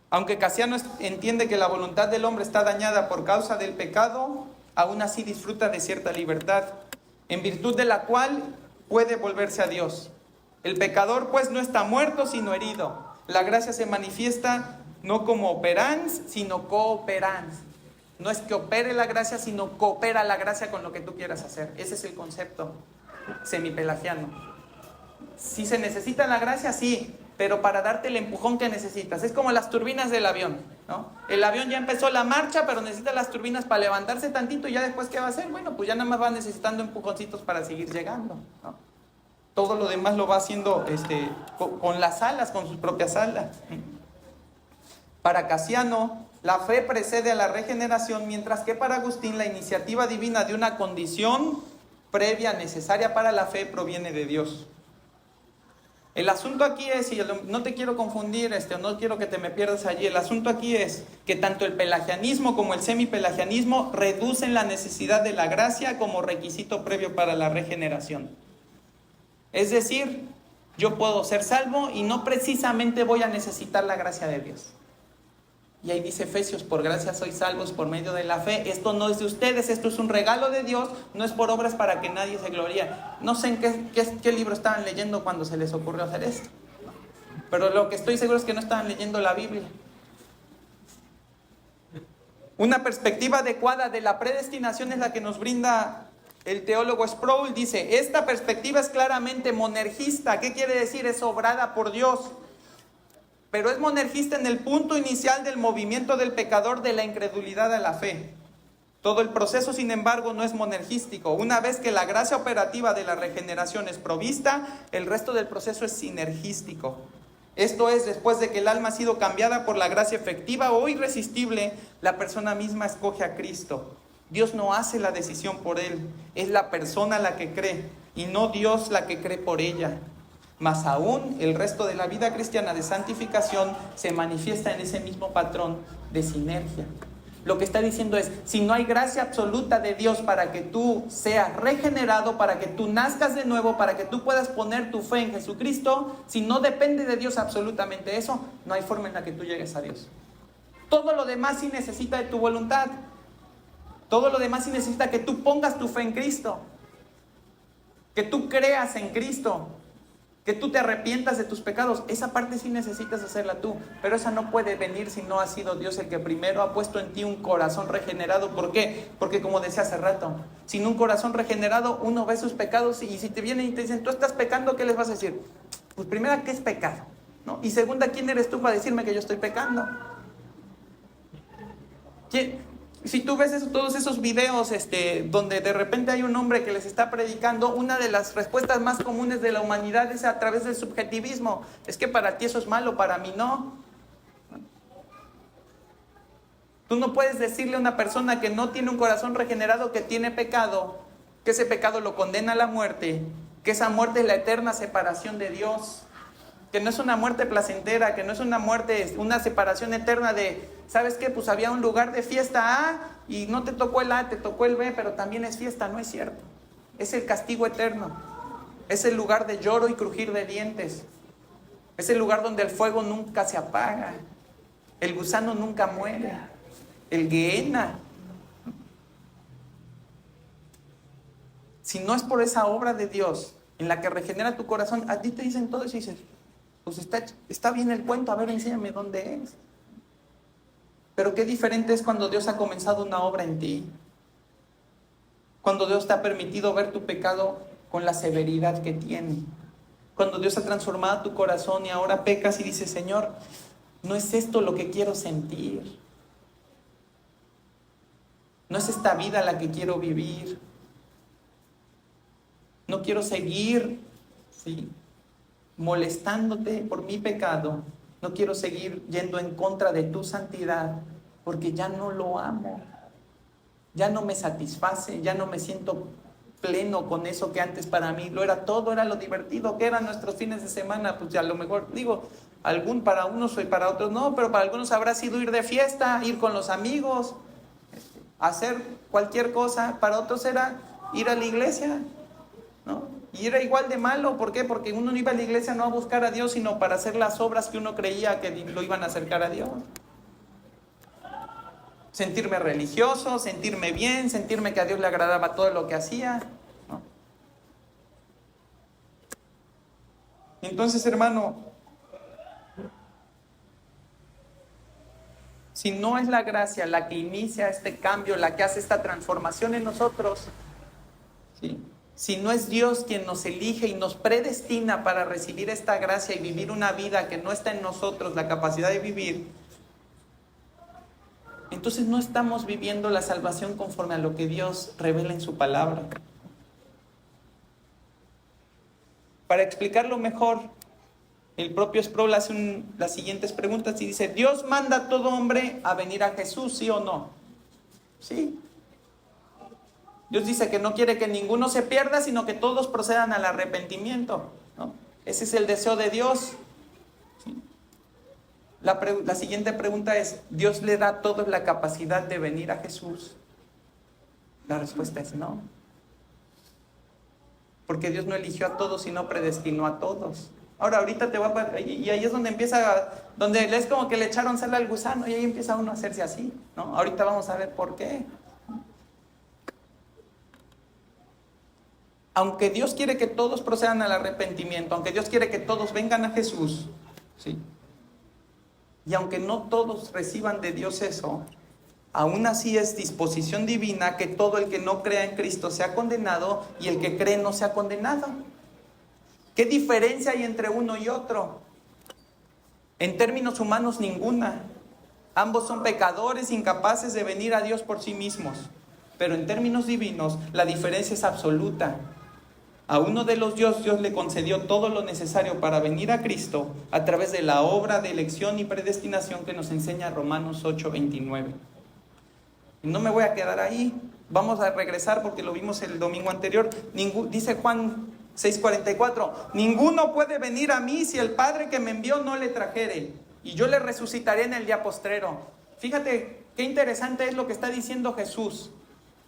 A: Aunque Casiano entiende que la voluntad del hombre está dañada por causa del pecado, aún así disfruta de cierta libertad, en virtud de la cual puede volverse a Dios. El pecador pues no está muerto sino herido. La gracia se manifiesta no como operans, sino cooperans. No es que opere la gracia, sino coopera la gracia con lo que tú quieras hacer. Ese es el concepto semipelagiano. Si se necesita la gracia, sí, pero para darte el empujón que necesitas. Es como las turbinas del avión, ¿no? El avión ya empezó la marcha, pero necesita las turbinas para levantarse tantito, y ya después, ¿qué va a hacer? Bueno, pues ya nada más va necesitando empujoncitos para seguir llegando, ¿no? Todo lo demás lo va haciendo con las alas, con sus propias alas. Para Casiano, la fe precede a la regeneración, mientras que para Agustín la iniciativa divina de una condición previa necesaria para la fe proviene de Dios. El asunto aquí es, y no te quiero confundir, no quiero que te me pierdas allí, el asunto aquí es que tanto el pelagianismo como el semipelagianismo reducen la necesidad de la gracia como requisito previo para la regeneración. Es decir, yo puedo ser salvo y no precisamente voy a necesitar la gracia de Dios. Y ahí dice Efesios, por gracia sois salvos por medio de la fe. Esto no es de ustedes, esto es un regalo de Dios, no es por obras para que nadie se gloríe. No sé en qué libro estaban leyendo cuando se les ocurrió hacer esto, pero lo que estoy seguro es que no estaban leyendo la Biblia. Una perspectiva adecuada de la predestinación es la que nos brinda el teólogo Sproul. Dice, esta perspectiva es claramente monergista. ¿Qué quiere decir? Es obrada por Dios. Pero es monergista en el punto inicial del movimiento del pecador de la incredulidad a la fe. Todo el proceso, sin embargo, no es monergístico. Una vez que la gracia operativa de la regeneración es provista, el resto del proceso es sinergístico. Esto es, después de que el alma ha sido cambiada por la gracia efectiva o irresistible, la persona misma escoge a Cristo. Dios no hace la decisión por él, es la persona la que cree, y no Dios la que cree por ella. Más aún, el resto de la vida cristiana de santificación se manifiesta en ese mismo patrón de sinergia. Lo que está diciendo es, si no hay gracia absoluta de Dios para que tú seas regenerado, para que tú nazcas de nuevo, para que tú puedas poner tu fe en Jesucristo, si no depende de Dios absolutamente eso, no hay forma en la que tú llegues a Dios. Todo lo demás sí necesita de tu voluntad. Todo lo demás sí necesita que tú pongas tu fe en Cristo, que tú creas en Cristo, que tú te arrepientas de tus pecados. Esa parte sí necesitas hacerla tú, pero esa no puede venir si no ha sido Dios el que primero ha puesto en ti un corazón regenerado. ¿Por qué? Porque como decía hace rato, sin un corazón regenerado uno ve sus pecados, y si te vienen y te dicen, tú estás pecando, ¿qué les vas a decir? Pues primera, ¿qué es pecado? ¿No? Y segunda, ¿quién eres tú para decirme que yo estoy pecando? Si tú ves todos esos videos donde de repente hay un hombre que les está predicando, una de las respuestas más comunes de la humanidad es a través del subjetivismo. Es que para ti eso es malo, para mí no. Tú no puedes decirle a una persona que no tiene un corazón regenerado que tiene pecado, que ese pecado lo condena a la muerte, que esa muerte es la eterna separación de Dios, que no es una muerte placentera, que no es una muerte, una separación eterna de, ¿sabes qué? Pues había un lugar de fiesta A y no te tocó el A, te tocó el B, pero también es fiesta. No es cierto. Es el castigo eterno. Es el lugar de lloro y crujir de dientes. Es el lugar donde el fuego nunca se apaga. El gusano nunca muere. El Gehenna. Si no es por esa obra de Dios en la que regenera tu corazón, a ti te dicen todo eso y dices, pues está bien el cuento, a ver, enséñame dónde es. Pero qué diferente es cuando Dios ha comenzado una obra en ti. Cuando Dios te ha permitido ver tu pecado con la severidad que tiene. Cuando Dios ha transformado tu corazón y ahora pecas y dices, Señor, no es esto lo que quiero sentir. No es esta vida la que quiero vivir. No quiero seguir, ¿sí?, molestándote por mi pecado. No quiero seguir yendo en contra de tu santidad, porque ya no lo amo, ya no me satisface, ya no me siento pleno con eso que antes para mí lo era todo, era lo divertido que eran nuestros fines de semana. Pues ya a lo mejor digo, Para unos y para otros no, pero para algunos habrá sido ir de fiesta, ir con los amigos, hacer cualquier cosa. Para otros era ir a la iglesia, ¿no? Y era igual de malo. ¿Por qué? Porque uno no iba a la iglesia no a buscar a Dios, sino para hacer las obras que uno creía que lo iban a acercar a Dios. Sentirme religioso, sentirme bien, sentirme que a Dios le agradaba todo lo que hacía, ¿no? Entonces, hermano, si no es la gracia la que inicia este cambio, la que hace esta transformación en nosotros, ¿sí? Si no es Dios quien nos elige y nos predestina para recibir esta gracia y vivir una vida que no está en nosotros la capacidad de vivir, entonces no estamos viviendo la salvación conforme a lo que Dios revela en su palabra. Para explicarlo mejor, el propio Sproul hace las siguientes preguntas y dice: ¿Dios manda a todo hombre a venir a Jesús, sí o no? Sí. Dios dice que no quiere que ninguno se pierda, sino que todos procedan al arrepentimiento, ¿no? Ese es el deseo de Dios. ¿Sí? La siguiente pregunta es: ¿Dios le da a todos la capacidad de venir a Jesús? La respuesta es no. Porque Dios no eligió a todos, sino predestinó a todos. Ahora, ahorita y ahí es donde donde es como que le echaron sal al gusano y ahí empieza uno a hacerse así, ¿no? Ahorita vamos a ver por qué. Aunque Dios quiere que todos procedan al arrepentimiento, aunque Dios quiere que todos vengan a Jesús, ¿sí? Y aunque no todos reciban de Dios eso, aún así es disposición divina que todo el que no crea en Cristo sea condenado y el que cree no sea condenado. ¿Qué diferencia hay entre uno y otro? En términos humanos, ninguna. Ambos son pecadores, incapaces de venir a Dios por sí mismos. Pero en términos divinos, la diferencia es absoluta. A uno de los Dios le concedió todo lo necesario para venir a Cristo a través de la obra de elección y predestinación que nos enseña Romanos 8:29. Y no me voy a quedar ahí. Vamos a regresar porque lo vimos el domingo anterior. Dice Juan 6:44, ninguno puede venir a mí si el Padre que me envió no le trajere, y yo le resucitaré en el día postrero. Fíjate qué interesante es lo que está diciendo Jesús.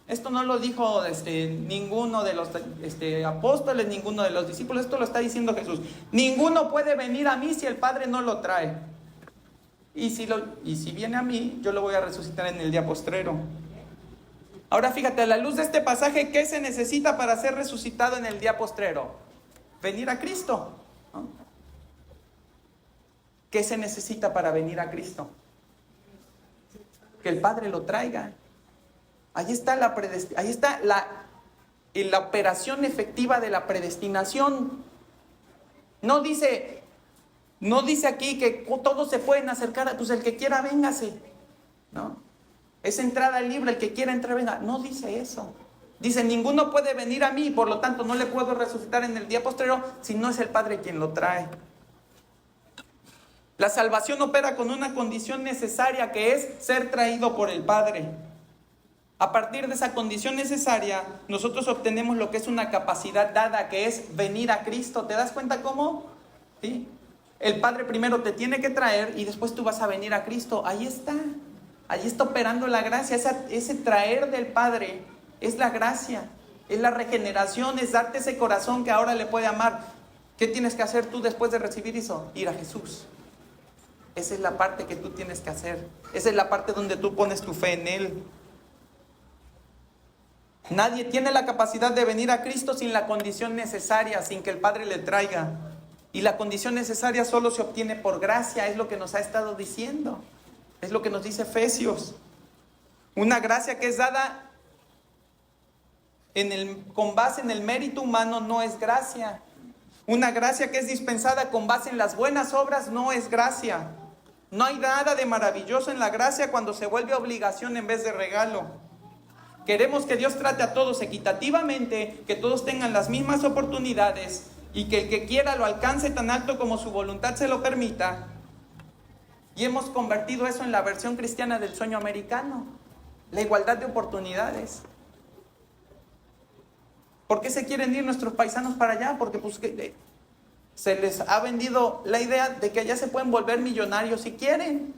A: Esto no lo dijo ninguno de los apóstoles, ninguno de los discípulos. Esto lo está diciendo Jesús. Ninguno puede venir a mí si el Padre no lo trae. Y si viene a mí, yo lo voy a resucitar en el día postrero. Ahora fíjate, a la luz de este pasaje, ¿qué se necesita para ser resucitado en el día postrero? Venir a Cristo, ¿no? ¿Qué se necesita para venir a Cristo? Que el Padre lo traiga. Ahí está la operación efectiva de la predestinación. No dice aquí que todos se pueden acercar, pues el que quiera véngase, ¿no? Es entrada libre, el que quiera entrar venga. No dice eso. Dice: ninguno puede venir a mí, por lo tanto no le puedo resucitar en el día postrero si no es el Padre quien lo trae. La salvación opera con una condición necesaria, que es ser traído por el Padre. A partir de esa condición necesaria, nosotros obtenemos lo que es una capacidad dada, que es venir a Cristo. ¿Te das cuenta cómo? ¿Sí? El Padre primero te tiene que traer y después tú vas a venir a Cristo. Ahí está operando la gracia. Ese traer del Padre es la gracia, es la regeneración, es darte ese corazón que ahora le puede amar. ¿Qué tienes que hacer tú después de recibir eso? Ir a Jesús. Esa es la parte que tú tienes que hacer. Esa es la parte donde tú pones tu fe en Él. Nadie tiene la capacidad de venir a Cristo sin la condición necesaria, sin que el Padre le traiga. Y la condición necesaria solo se obtiene por gracia, es lo que nos ha estado diciendo. Es lo que nos dice Efesios. Una gracia que es dada con base en el mérito humano no es gracia. Una gracia que es dispensada con base en las buenas obras no es gracia. No hay nada de maravilloso en la gracia cuando se vuelve obligación en vez de regalo. Queremos que Dios trate a todos equitativamente, que todos tengan las mismas oportunidades y que el que quiera lo alcance tan alto como su voluntad se lo permita. Y hemos convertido eso en la versión cristiana del sueño americano, la igualdad de oportunidades. ¿Por qué se quieren ir nuestros paisanos para allá? Porque se les ha vendido la idea de que allá se pueden volver millonarios si quieren.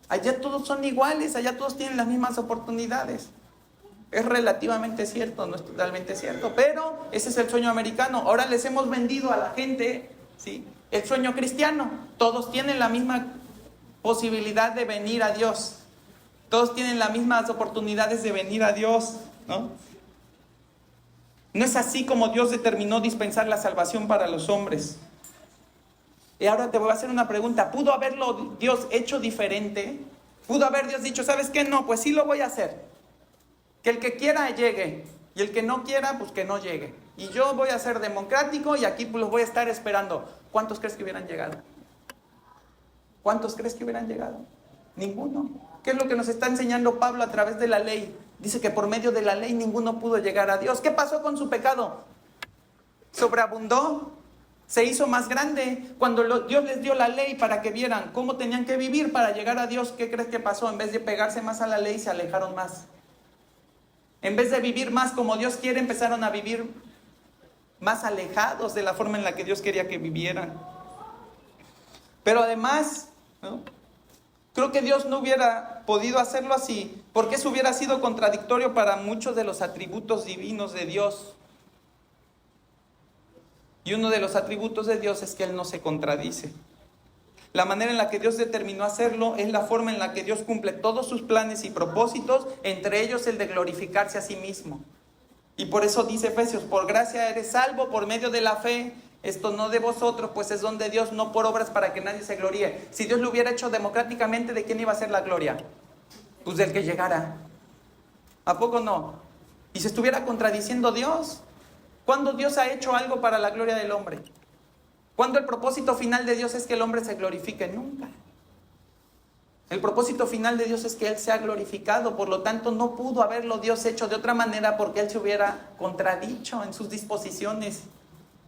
A: Allá todos son iguales, allá todos tienen las mismas oportunidades. Es relativamente cierto, no es totalmente cierto, pero ese es el sueño americano. Ahora les hemos vendido a la gente, ¿sí?, el sueño cristiano. Todos tienen la misma posibilidad de venir a Dios. Todos tienen las mismas oportunidades de venir a Dios, ¿no? No es así como Dios determinó dispensar la salvación para los hombres. Y ahora te voy a hacer una pregunta. ¿Pudo haberlo Dios hecho diferente? ¿Pudo haber Dios dicho, ¿sabes qué? No, pues sí lo voy a hacer. Que el que quiera llegue, y el que no quiera, pues que no llegue. Y yo voy a ser democrático y aquí pues los voy a estar esperando. ¿Cuántos crees que hubieran llegado? ¿Cuántos crees que hubieran llegado? Ninguno. ¿Qué es lo que nos está enseñando Pablo a través de la ley? Dice que por medio de la ley ninguno pudo llegar a Dios. ¿Qué pasó con su pecado? Sobreabundó, se hizo más grande. Cuando Dios les dio la ley para que vieran cómo tenían que vivir para llegar a Dios, ¿qué crees que pasó? En vez de pegarse más a la ley, se alejaron más. En vez de vivir más como Dios quiere, empezaron a vivir más alejados de la forma en la que Dios quería que vivieran. Pero además, ¿no?, creo que Dios no hubiera podido hacerlo así, porque eso hubiera sido contradictorio para muchos de los atributos divinos de Dios. Y uno de los atributos de Dios es que Él no se contradice. La manera en la que Dios determinó hacerlo es la forma en la que Dios cumple todos sus planes y propósitos, entre ellos el de glorificarse a sí mismo. Y por eso dice Efesios, por gracia eres salvo por medio de la fe. Esto no de vosotros, pues es don de Dios, no por obras para que nadie se gloríe. Si Dios lo hubiera hecho democráticamente, ¿de quién iba a ser la gloria? Pues del que llegara. ¿A poco no? ¿Y se estuviera contradiciendo Dios? ¿Cuándo Dios ha hecho algo para la gloria del hombre? ¿Cuándo el propósito final de Dios es que el hombre se glorifique? Nunca. El propósito final de Dios es que Él sea glorificado. Por lo tanto, no pudo haberlo Dios hecho de otra manera porque Él se hubiera contradicho en sus disposiciones.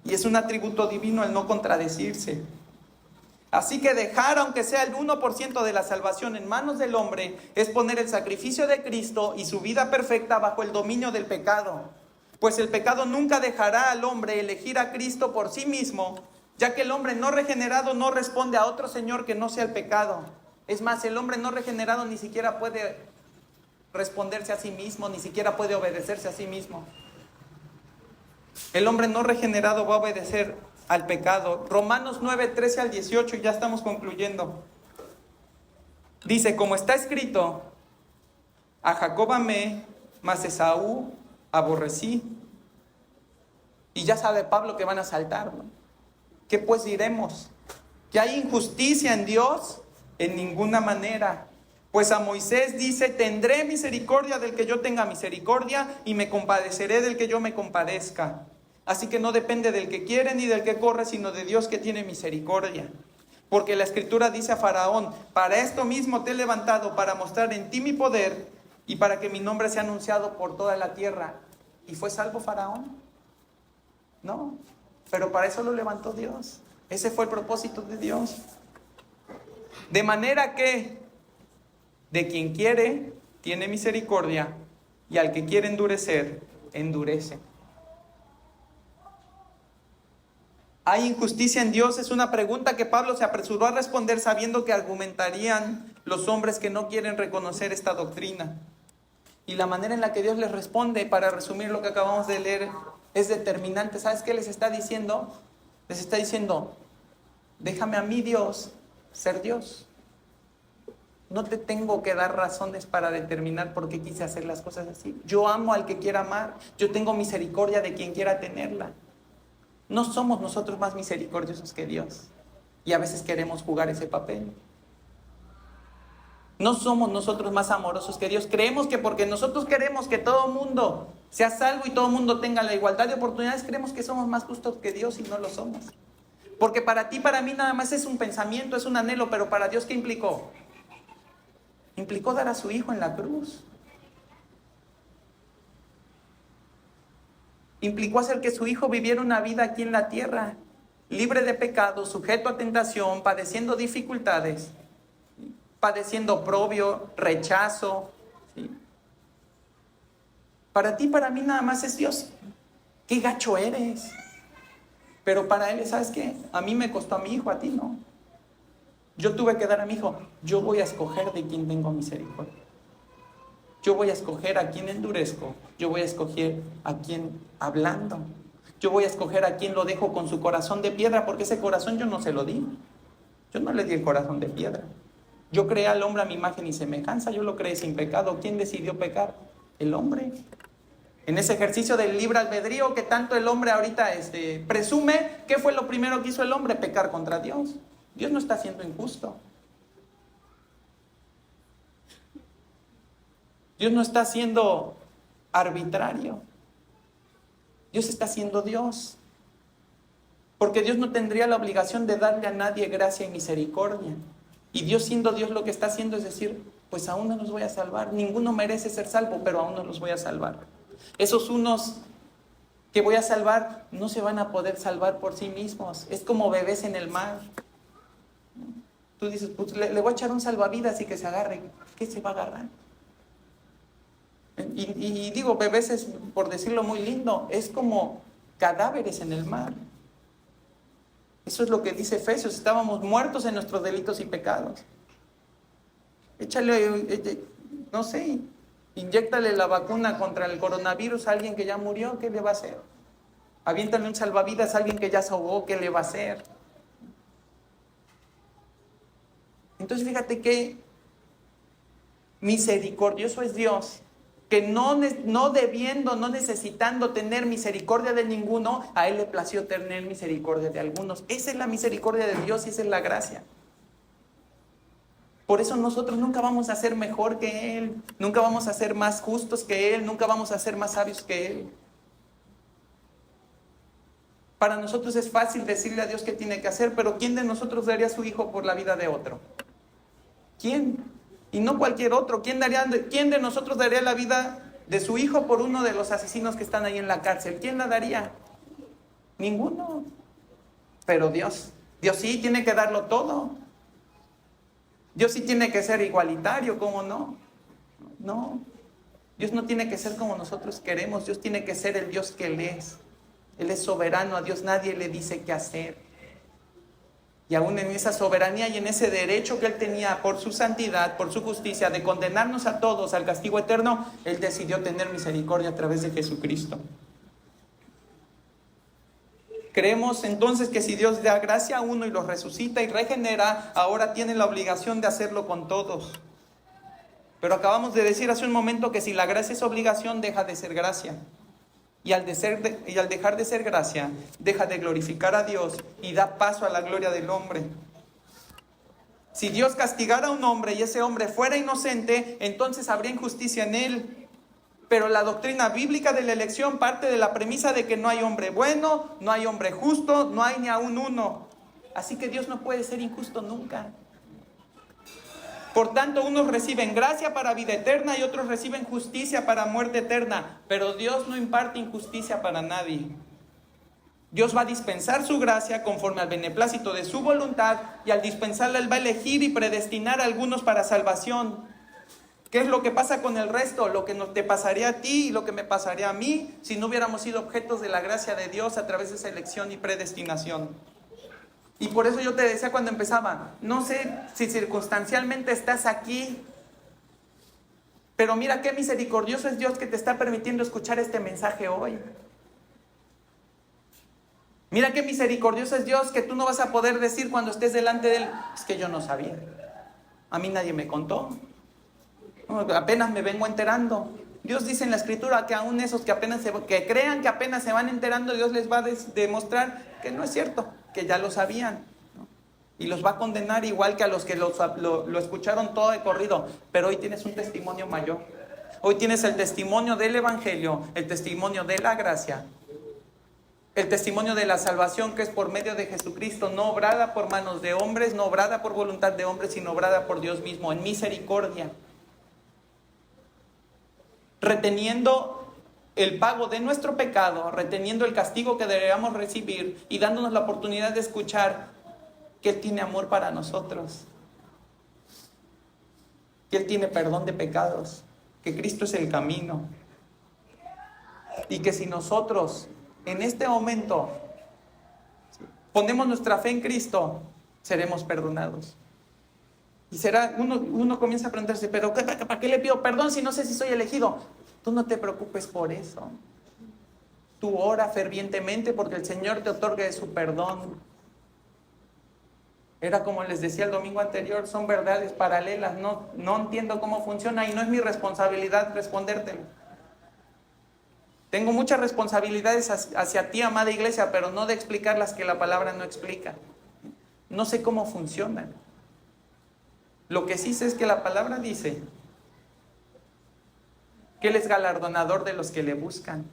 A: Y es un atributo divino el no contradecirse. Así que dejar, aunque sea el 1% de la salvación en manos del hombre, es poner el sacrificio de Cristo y su vida perfecta bajo el dominio del pecado. Pues el pecado nunca dejará al hombre elegir a Cristo por sí mismo, ya que el hombre no regenerado no responde a otro Señor que no sea el pecado. Es más, el hombre no regenerado ni siquiera puede responderse a sí mismo, ni siquiera puede obedecerse a sí mismo. El hombre no regenerado va a obedecer al pecado. Romanos 9, 13 al 18, y ya estamos concluyendo. Dice, como está escrito, a Jacob amé, mas Esaú aborrecí. Y ya sabe Pablo que van a saltar, ¿no? ¿Qué pues diremos? ¿Que hay injusticia en Dios? En ninguna manera. Pues a Moisés dice, tendré misericordia del que yo tenga misericordia y me compadeceré del que yo me compadezca. Así que no depende del que quiere ni del que corre, sino de Dios que tiene misericordia. Porque la Escritura dice a Faraón, para esto mismo te he levantado, para mostrar en ti mi poder y para que mi nombre sea anunciado por toda la tierra. ¿Y fue salvo Faraón? No, pero para eso lo levantó Dios. Ese fue el propósito de Dios. De manera que de quien quiere, tiene misericordia, y al que quiere endurecer, endurece. ¿Hay injusticia en Dios? Es una pregunta que Pablo se apresuró a responder sabiendo que argumentarían los hombres que no quieren reconocer esta doctrina. Y la manera en la que Dios les responde, para resumir lo que acabamos de leer, es determinante. ¿Sabes qué les está diciendo? Les está diciendo, déjame a mí, Dios, ser Dios. No te tengo que dar razones para determinar por qué quise hacer las cosas así. Yo amo al que quiera amar. Yo tengo misericordia de quien quiera tenerla. No somos nosotros más misericordiosos que Dios. Y a veces queremos jugar ese papel. No somos nosotros más amorosos que Dios. Creemos que porque nosotros queremos que todo mundo sea salvo y todo mundo tenga la igualdad de oportunidades, creemos que somos más justos que Dios y no lo somos. Porque para ti, para mí nada más es un pensamiento, es un anhelo, pero para Dios, ¿qué implicó? Implicó dar a su Hijo en la cruz. Implicó hacer que su Hijo viviera una vida aquí en la tierra, libre de pecado, sujeto a tentación, padeciendo dificultades, padeciendo oprobio, rechazo. ¿Sí? Para ti, para mí nada más es Dios. ¡Qué gacho eres! Pero para Él, ¿sabes qué? A mí me costó a mi hijo, a ti no. Yo tuve que dar a mi hijo. Yo voy a escoger de quién tengo misericordia. Yo voy a escoger a quién endurezco. Yo voy a escoger a quién hablando. Yo voy a escoger a quién lo dejo con su corazón de piedra, porque ese corazón yo no se lo di. Yo no le di el corazón de piedra. Yo creé al hombre a mi imagen y semejanza. Yo lo creé sin pecado. ¿Quién decidió pecar? El hombre. En ese ejercicio del libre albedrío que tanto el hombre ahorita presume, ¿qué fue lo primero que hizo el hombre? Pecar contra Dios. Dios no está siendo injusto. Dios no está siendo arbitrario. Dios está siendo Dios. Porque Dios no tendría la obligación de darle a nadie gracia y misericordia. Y Dios siendo Dios lo que está haciendo es decir, pues a uno los voy a salvar. Ninguno merece ser salvo, pero a uno los voy a salvar. Esos unos que voy a salvar no se van a poder salvar por sí mismos. Es como bebés en el mar. Tú dices, pues le voy a echar un salvavidas y que se agarre. ¿Qué se va a agarrar? Y digo, bebés es, por decirlo muy lindo, es como cadáveres en el mar. Eso es lo que dice Efesios, estábamos muertos en nuestros delitos y pecados. Échale, no sé, inyéctale la vacuna contra el coronavirus a alguien que ya murió, ¿qué le va a hacer? Aviéntale un salvavidas a alguien que ya se ahogó, ¿qué le va a hacer? Entonces fíjate que misericordioso es Dios, que no necesitando tener misericordia de ninguno, a Él le plació tener misericordia de algunos. Esa es la misericordia de Dios y esa es la gracia. Por eso nosotros nunca vamos a ser mejor que Él, nunca vamos a ser más justos que Él, nunca vamos a ser más sabios que Él. Para nosotros es fácil decirle a Dios qué tiene que hacer, pero ¿quién de nosotros daría a su hijo por la vida de otro? ¿Quién? Y no cualquier otro. ¿Quién de nosotros daría la vida de su hijo por uno de los asesinos que están ahí en la cárcel? ¿Quién la daría? Ninguno. Pero Dios sí tiene que darlo todo. Dios sí tiene que ser igualitario, ¿cómo no? No. Dios no tiene que ser como nosotros queremos. Dios tiene que ser el Dios que Él es. Él es soberano. A Dios nadie le dice qué hacer. Y aún en esa soberanía y en ese derecho que Él tenía por su santidad, por su justicia, de condenarnos a todos al castigo eterno, Él decidió tener misericordia a través de Jesucristo. Creemos entonces que si Dios da gracia a uno y los resucita y regenera, ahora tiene la obligación de hacerlo con todos. Pero acabamos de decir hace un momento que si la gracia es obligación, deja de ser gracia. Y al dejar de ser gracia, deja de glorificar a Dios y da paso a la gloria del hombre. Si Dios castigara a un hombre y ese hombre fuera inocente, entonces habría injusticia en él. Pero la doctrina bíblica de la elección parte de la premisa de que no hay hombre bueno, no hay hombre justo, no hay ni aún uno. Así que Dios no puede ser injusto nunca. Por tanto, unos reciben gracia para vida eterna y otros reciben justicia para muerte eterna. Pero Dios no imparte injusticia para nadie. Dios va a dispensar su gracia conforme al beneplácito de su voluntad, y al dispensarla Él va a elegir y predestinar a algunos para salvación. ¿Qué es lo que pasa con el resto? Lo que te pasaría a ti y lo que me pasaría a mí si no hubiéramos sido objetos de la gracia de Dios a través de esa elección y predestinación. Y por eso yo te decía cuando empezaba, no sé si circunstancialmente estás aquí, pero mira qué misericordioso es Dios que te está permitiendo escuchar este mensaje hoy. Mira qué misericordioso es Dios que tú no vas a poder decir cuando estés delante de Él, es que yo no sabía, a mí nadie me contó, apenas me vengo enterando. Dios dice en la Escritura que aún esos que crean que apenas se van enterando, Dios les va a demostrar que no es cierto, que ya lo sabían, ¿no? Y los va a condenar igual que a los que lo escucharon todo de corrido. Pero hoy tienes un testimonio mayor. Hoy tienes el testimonio del Evangelio, el testimonio de la gracia, el testimonio de la salvación que es por medio de Jesucristo, no obrada por manos de hombres, no obrada por voluntad de hombres, sino obrada por Dios mismo, en misericordia, reteniendo el pago de nuestro pecado, reteniendo el castigo que deberíamos recibir y dándonos la oportunidad de escuchar que Él tiene amor para nosotros, que Él tiene perdón de pecados, que Cristo es el camino, y que si nosotros en este momento ponemos nuestra fe en Cristo, seremos perdonados. Y uno comienza a preguntarse, pero ¿para qué le pido perdón si no sé si soy elegido? Tú no te preocupes por eso. Tú ora fervientemente porque el Señor te otorgue su perdón. Era como les decía el domingo anterior, son verdades paralelas. No entiendo cómo funciona y no es mi responsabilidad respondértelo. Tengo muchas responsabilidades hacia ti, amada iglesia, pero no de explicar las que la palabra no explica. No sé cómo funcionan. Lo que sí sé es que la palabra dice que Él es galardonador de los que le buscan.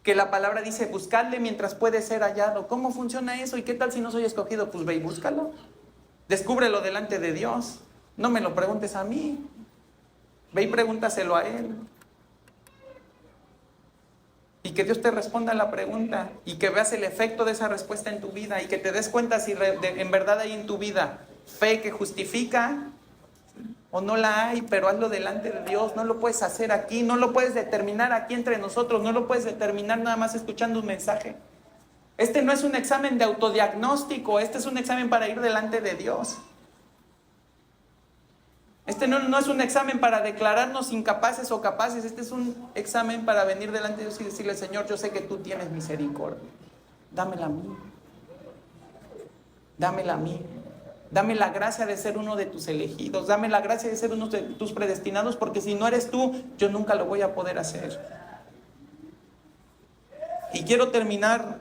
A: Que la palabra dice, buscadle mientras puede ser hallado. ¿Cómo funciona eso? ¿Y qué tal si no soy escogido? Pues ve y búscalo. Descúbrelo delante de Dios. No me lo preguntes a mí. Ve y pregúntaselo a Él. Y que Dios te responda a la pregunta. Y que veas el efecto de esa respuesta en tu vida. Y que te des cuenta si en verdad hay en tu vida fe que justifica o no la hay, pero hazlo delante de Dios. No lo puedes hacer aquí, no lo puedes determinar aquí entre nosotros, no lo puedes determinar nada más escuchando un mensaje. Este no es un examen de autodiagnóstico, este es un examen para ir delante de Dios. Este no es un examen para declararnos incapaces o capaces, este es un examen para venir delante de Dios y decirle, Señor, yo sé que tú tienes misericordia. Dámela a mí. Dámela a mí. Dame la gracia de ser uno de tus elegidos. Dame la gracia de ser uno de tus predestinados, porque si no eres tú, yo nunca lo voy a poder hacer. Y quiero terminar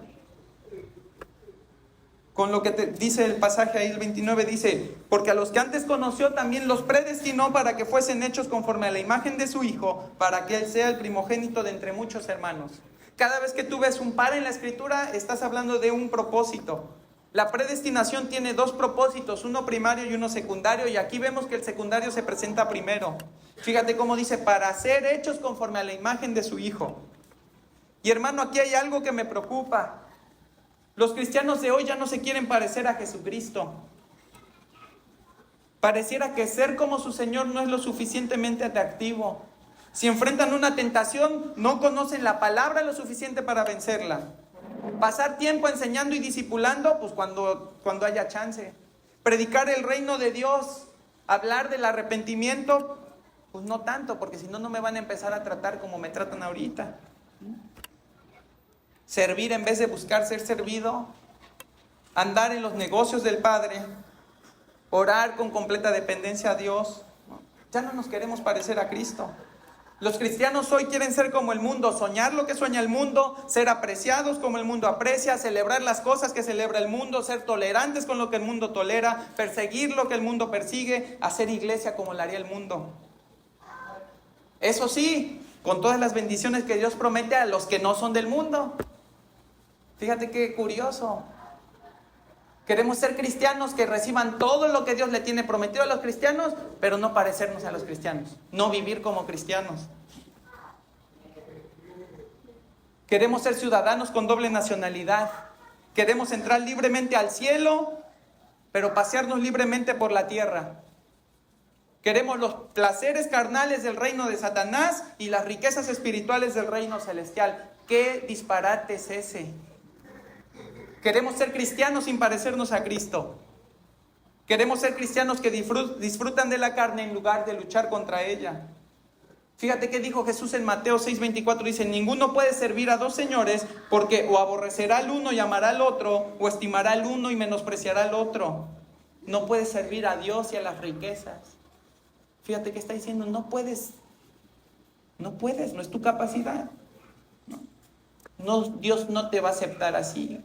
A: con lo que dice el pasaje ahí, el 29, dice, porque a los que antes conoció también los predestinó para que fuesen hechos conforme a la imagen de su Hijo, para que Él sea el primogénito de entre muchos hermanos. Cada vez que tú ves un par en la Escritura, estás hablando de un propósito. La predestinación tiene dos propósitos, uno primario y uno secundario, y aquí vemos que el secundario se presenta primero. Fíjate cómo dice, para ser hechos conforme a la imagen de su Hijo. Y hermano, aquí hay algo que me preocupa. Los cristianos de hoy ya no se quieren parecer a Jesucristo. Pareciera que ser como su Señor no es lo suficientemente atractivo. Si enfrentan una tentación, no conocen la palabra lo suficiente para vencerla. Pasar tiempo enseñando y discipulando, pues cuando haya chance. Predicar el reino de Dios, hablar del arrepentimiento, pues no tanto, porque si no, no me van a empezar a tratar como me tratan ahorita. Servir en vez de buscar ser servido, andar en los negocios del Padre, orar con completa dependencia a Dios. Ya no nos queremos parecer a Cristo. Los cristianos hoy quieren ser como el mundo, soñar lo que sueña el mundo, ser apreciados como el mundo aprecia, celebrar las cosas que celebra el mundo, ser tolerantes con lo que el mundo tolera, perseguir lo que el mundo persigue, hacer iglesia como la haría el mundo. Eso sí, con todas las bendiciones que Dios promete a los que no son del mundo. Fíjate qué curioso. Queremos ser cristianos que reciban todo lo que Dios le tiene prometido a los cristianos, pero no parecernos a los cristianos, no vivir como cristianos. Queremos ser ciudadanos con doble nacionalidad. Queremos entrar libremente al cielo, pero pasearnos libremente por la tierra. Queremos los placeres carnales del reino de Satanás y las riquezas espirituales del reino celestial. ¿Qué disparate es ese? Queremos ser cristianos sin parecernos a Cristo. Queremos ser cristianos que disfrutan de la carne en lugar de luchar contra ella. Fíjate qué dijo Jesús en Mateo 6:24. Dice, ninguno puede servir a dos señores, porque o aborrecerá al uno y amará al otro, o estimará al uno y menospreciará al otro. No puedes servir a Dios y a las riquezas. Fíjate que está diciendo, no puedes, no es tu capacidad. No, Dios no te va a aceptar así.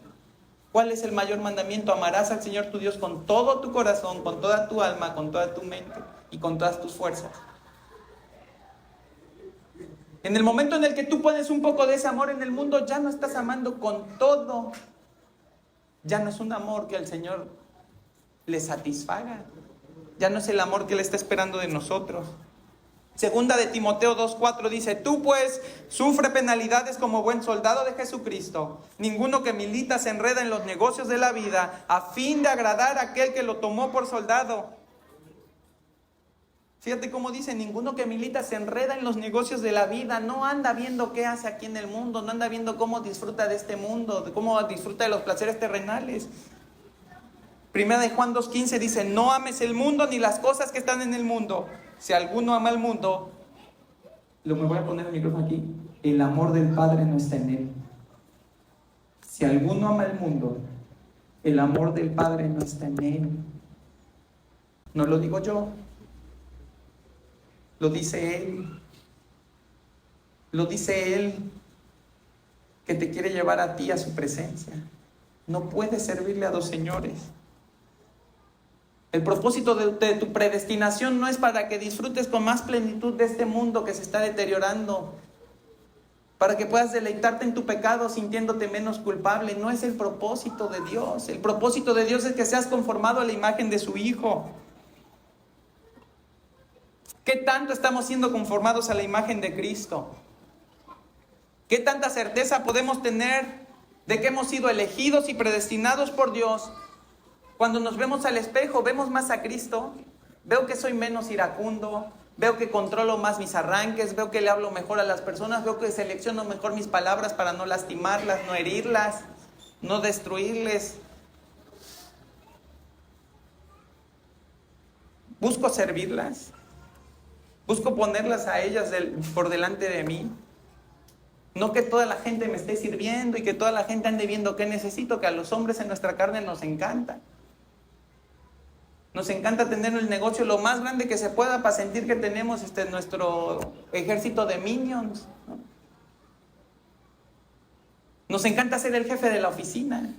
A: ¿Cuál es el mayor mandamiento? Amarás al Señor tu Dios con todo tu corazón, con toda tu alma, con toda tu mente y con todas tus fuerzas. En el momento en el que tú pones un poco de ese amor en el mundo, ya no estás amando con todo. Ya no es un amor que al Señor le satisfaga. Ya no es el amor que Él está esperando de nosotros. Segunda de Timoteo 2:4 dice, tú pues sufre penalidades como buen soldado de Jesucristo. Ninguno que milita se enreda en los negocios de la vida a fin de agradar a aquel que lo tomó por soldado. Fíjate cómo dice, ninguno que milita se enreda en los negocios de la vida, no anda viendo qué hace aquí en el mundo, no anda viendo cómo disfruta de este mundo, de cómo disfruta de los placeres terrenales. Primera de Juan 2:15 dice: no ames el mundo ni las cosas que están en el mundo. Si alguno ama el mundo, me voy a poner el micrófono aquí, el amor del Padre no está en él. Si alguno ama el mundo, el amor del Padre no está en él. No lo digo yo, lo dice Él. Lo dice Él, que te quiere llevar a ti a su presencia. No puedes servirle a dos señores. El propósito de tu predestinación no es para que disfrutes con más plenitud de este mundo que se está deteriorando, para que puedas deleitarte en tu pecado sintiéndote menos culpable. No es el propósito de Dios. El propósito de Dios es que seas conformado a la imagen de su Hijo. ¿Qué tanto estamos siendo conformados a la imagen de Cristo? ¿Qué tanta certeza podemos tener de que hemos sido elegidos y predestinados por Dios? Cuando nos vemos al espejo, vemos más a Cristo. Veo que soy menos iracundo, veo que controlo más mis arranques, veo que le hablo mejor a las personas, veo que selecciono mejor mis palabras para no lastimarlas, no herirlas, no destruirles. Busco servirlas, busco ponerlas a ellas por delante de mí. No que toda la gente me esté sirviendo y que toda la gente ande viendo qué necesito, que a los hombres en nuestra carne nos encanta. Nos encanta tener el negocio lo más grande que se pueda para sentir que tenemos nuestro ejército de minions, ¿no? Nos encanta ser el jefe de la oficina.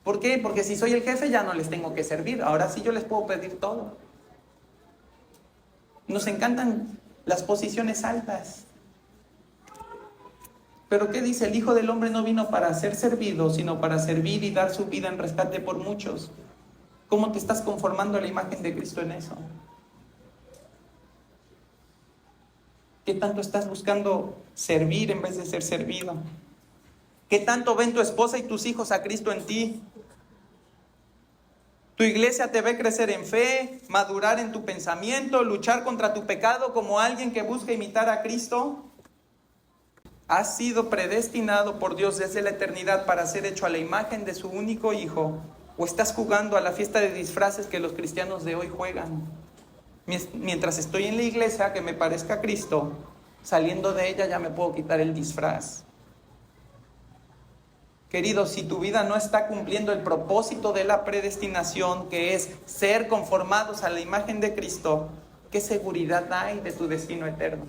A: ¿Por qué? Porque si soy el jefe ya no les tengo que servir. Ahora sí yo les puedo pedir todo. Nos encantan las posiciones altas. Pero ¿qué dice? El Hijo del Hombre no vino para ser servido, sino para servir y dar su vida en rescate por muchos. ¿Cómo te estás conformando a la imagen de Cristo en eso? ¿Qué tanto estás buscando servir en vez de ser servido? ¿Qué tanto ven tu esposa y tus hijos a Cristo en ti? ¿Tu iglesia te ve crecer en fe, madurar en tu pensamiento, luchar contra tu pecado como alguien que busca imitar a Cristo? ¿Has sido predestinado por Dios desde la eternidad para ser hecho a la imagen de su único Hijo? ¿O estás jugando a la fiesta de disfraces que los cristianos de hoy juegan? Mientras estoy en la iglesia, que me parezca a Cristo, saliendo de ella ya me puedo quitar el disfraz. Queridos, si tu vida no está cumpliendo el propósito de la predestinación, que es ser conformados a la imagen de Cristo, ¿qué seguridad hay de tu destino eterno?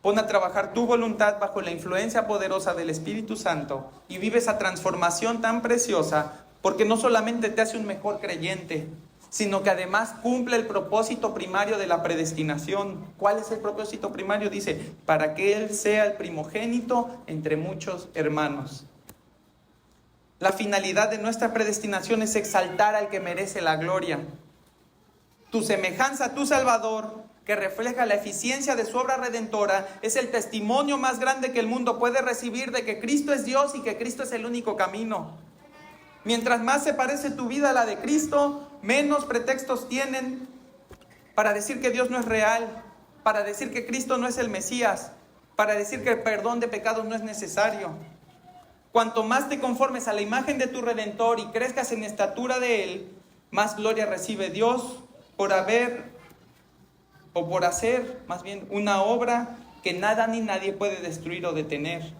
A: Pon a trabajar tu voluntad bajo la influencia poderosa del Espíritu Santo y vive esa transformación tan preciosa, porque no solamente te hace un mejor creyente, sino que además cumple el propósito primario de la predestinación. ¿Cuál es el propósito primario? Dice, para que Él sea el primogénito entre muchos hermanos. La finalidad de nuestra predestinación es exaltar al que merece la gloria. Tu semejanza, tu Salvador, que refleja la eficiencia de su obra redentora, es el testimonio más grande que el mundo puede recibir de que Cristo es Dios y que Cristo es el único camino. Mientras más se parece tu vida a la de Cristo, menos pretextos tienen para decir que Dios no es real, para decir que Cristo no es el Mesías, para decir que el perdón de pecados no es necesario. Cuanto más te conformes a la imagen de tu Redentor y crezcas en estatura de Él, más gloria recibe Dios por hacer una obra que nada ni nadie puede destruir o detener.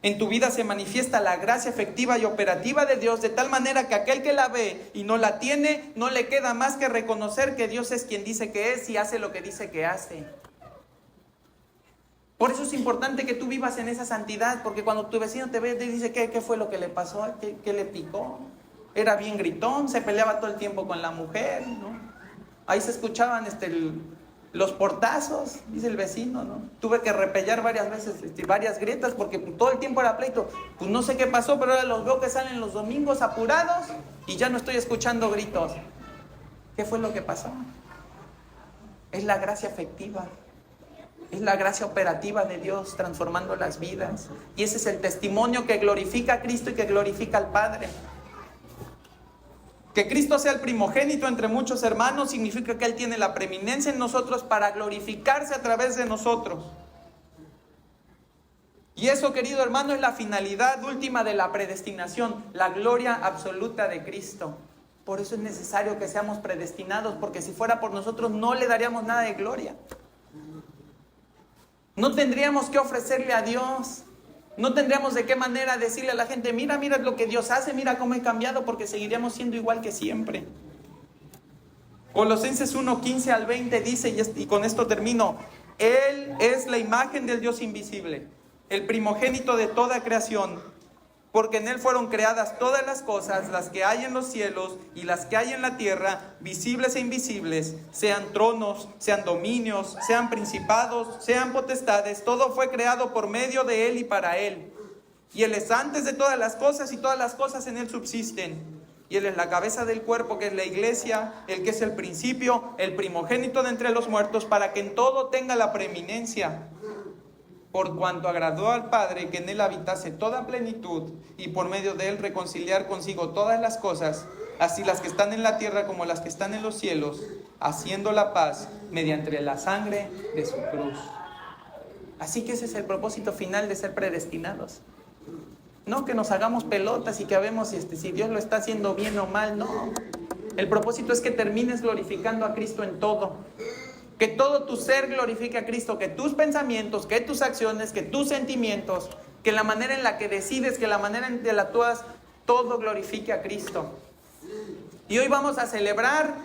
A: En tu vida se manifiesta la gracia efectiva y operativa de Dios, de tal manera que aquel que la ve y no la tiene, no le queda más que reconocer que Dios es quien dice que es y hace lo que dice que hace. Por eso es importante que tú vivas en esa santidad, porque cuando tu vecino te ve, te dice ¿qué fue lo que le pasó? ¿Qué le picó? Era bien gritón, se peleaba todo el tiempo con la mujer, ¿no? Ahí se escuchaban los portazos, dice el vecino, ¿no? Tuve que repellar varias veces, varias grietas, porque todo el tiempo era pleito. Pues no sé qué pasó, pero ahora los veo que salen los domingos apurados y ya no estoy escuchando gritos. ¿Qué fue lo que pasó? Es la gracia efectiva, es la gracia operativa de Dios transformando las vidas. Y ese es el testimonio que glorifica a Cristo y que glorifica al Padre. Que Cristo sea el primogénito entre muchos hermanos significa que Él tiene la preeminencia en nosotros para glorificarse a través de nosotros. Y eso, querido hermano, es la finalidad última de la predestinación, la gloria absoluta de Cristo. Por eso es necesario que seamos predestinados, porque si fuera por nosotros no le daríamos nada de gloria. No tendríamos que ofrecerle a Dios. No tendríamos de qué manera decirle a la gente, mira lo que Dios hace, mira cómo he cambiado, porque seguiríamos siendo igual que siempre. Colosenses 1:15 al 20 dice, y con esto termino, Él es la imagen del Dios invisible, el primogénito de toda creación, porque en Él fueron creadas todas las cosas, las que hay en los cielos y las que hay en la tierra, visibles e invisibles, sean tronos, sean dominios, sean principados, sean potestades, todo fue creado por medio de Él y para Él. Y Él es antes de todas las cosas y todas las cosas en Él subsisten. Y Él es la cabeza del cuerpo, que es la iglesia, el que es el principio, el primogénito de entre los muertos, para que en todo tenga la preeminencia. Por cuanto agradó al Padre que en Él habitase toda plenitud, y por medio de Él reconciliar consigo todas las cosas, así las que están en la tierra como las que están en los cielos, haciendo la paz mediante la sangre de su cruz. Así que ese es el propósito final de ser predestinados. No que nos hagamos pelotas y que vemos si Dios lo está haciendo bien o mal, no. El propósito es que termines glorificando a Cristo en todo. Que todo tu ser glorifique a Cristo, que tus pensamientos, que tus acciones, que tus sentimientos, que la manera en la que decides, que la manera en que la actúas, todo glorifique a Cristo. Y hoy vamos a celebrar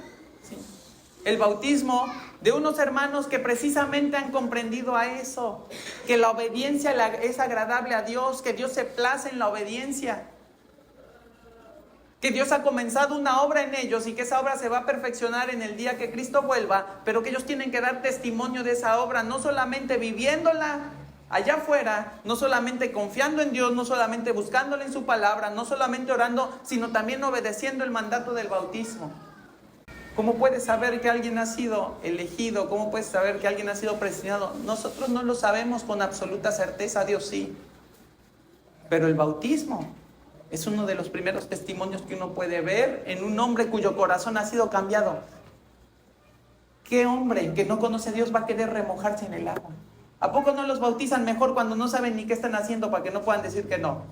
A: el bautismo de unos hermanos que precisamente han comprendido a eso, que la obediencia es agradable a Dios, que Dios se place en la obediencia, que Dios ha comenzado una obra en ellos y que esa obra se va a perfeccionar en el día que Cristo vuelva, pero que ellos tienen que dar testimonio de esa obra, no solamente viviéndola allá afuera, no solamente confiando en Dios, no solamente buscándole en su palabra, no solamente orando, sino también obedeciendo el mandato del bautismo. ¿Cómo puedes saber que alguien ha sido elegido? ¿Cómo puedes saber que alguien ha sido predestinado? Nosotros no lo sabemos con absoluta certeza, Dios sí. Pero el bautismo es uno de los primeros testimonios que uno puede ver en un hombre cuyo corazón ha sido cambiado. ¿Qué hombre que no conoce a Dios va a querer remojarse en el agua? ¿A poco no los bautizan mejor cuando no saben ni qué están haciendo para que no puedan decir que no?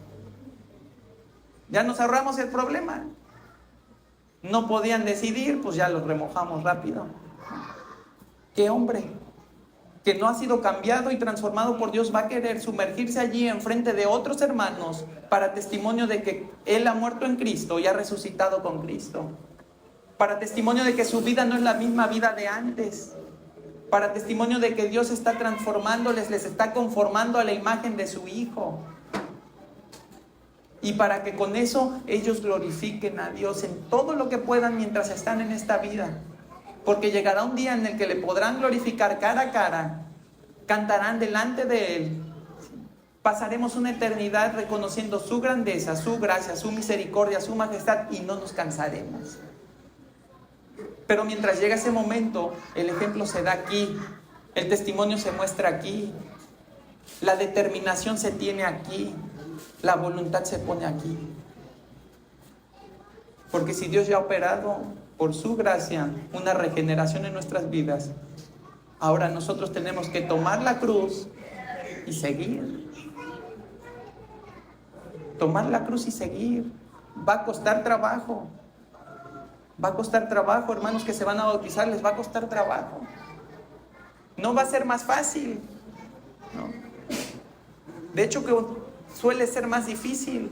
A: Ya nos ahorramos el problema. No podían decidir, pues ya los remojamos rápido. ¿Qué hombre que no ha sido cambiado y transformado por Dios va a querer sumergirse allí enfrente de otros hermanos para testimonio de que Él ha muerto en Cristo y ha resucitado con Cristo? Para testimonio de que su vida no es la misma vida de antes. Para testimonio de que Dios está transformándoles, les está conformando a la imagen de su Hijo. Y para que con eso ellos glorifiquen a Dios en todo lo que puedan mientras están en esta vida. Porque llegará un día en el que le podrán glorificar cara a cara, cantarán delante de Él. Pasaremos una eternidad reconociendo su grandeza, su gracia, su misericordia, su majestad, y no nos cansaremos. Pero mientras llega ese momento, el ejemplo se da aquí, el testimonio se muestra aquí, la determinación se tiene aquí, la voluntad se pone aquí. Porque si Dios ya ha operado por su gracia una regeneración en nuestras vidas, ahora nosotros tenemos que tomar la cruz y seguir. Tomar la cruz y seguir. Va a costar trabajo. Va a costar trabajo, hermanos que se van a bautizar, les va a costar trabajo. No va a ser más fácil, ¿no? De hecho, que suele ser más difícil,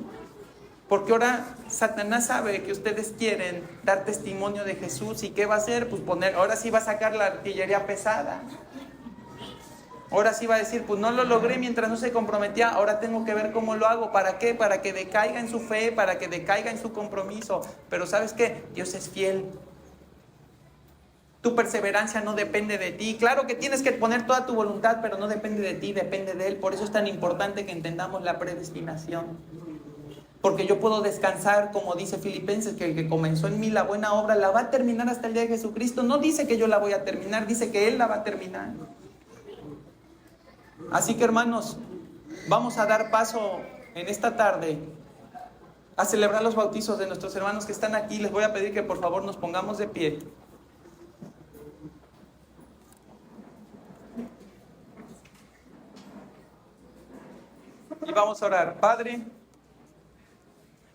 A: porque ahora Satanás sabe que ustedes quieren dar testimonio de Jesús, y ¿qué va a hacer? Pues ahora sí va a sacar la artillería pesada. Ahora sí va a decir, pues no lo logré mientras no se comprometía, ahora tengo que ver cómo lo hago. ¿Para qué? Para que decaiga en su fe, para que decaiga en su compromiso. Pero ¿sabes qué? Dios es fiel. Tu perseverancia no depende de ti. Claro que tienes que poner toda tu voluntad, pero no depende de ti, depende de Él. Por eso es tan importante que entendamos la predestinación. Porque yo puedo descansar, como dice Filipenses, que el que comenzó en mí la buena obra la va a terminar hasta el día de Jesucristo. No dice que yo la voy a terminar, dice que Él la va a terminar. Así que, hermanos, vamos a dar paso en esta tarde a celebrar los bautizos de nuestros hermanos que están aquí. Les voy a pedir que por favor nos pongamos de pie. Y vamos a orar. Padre,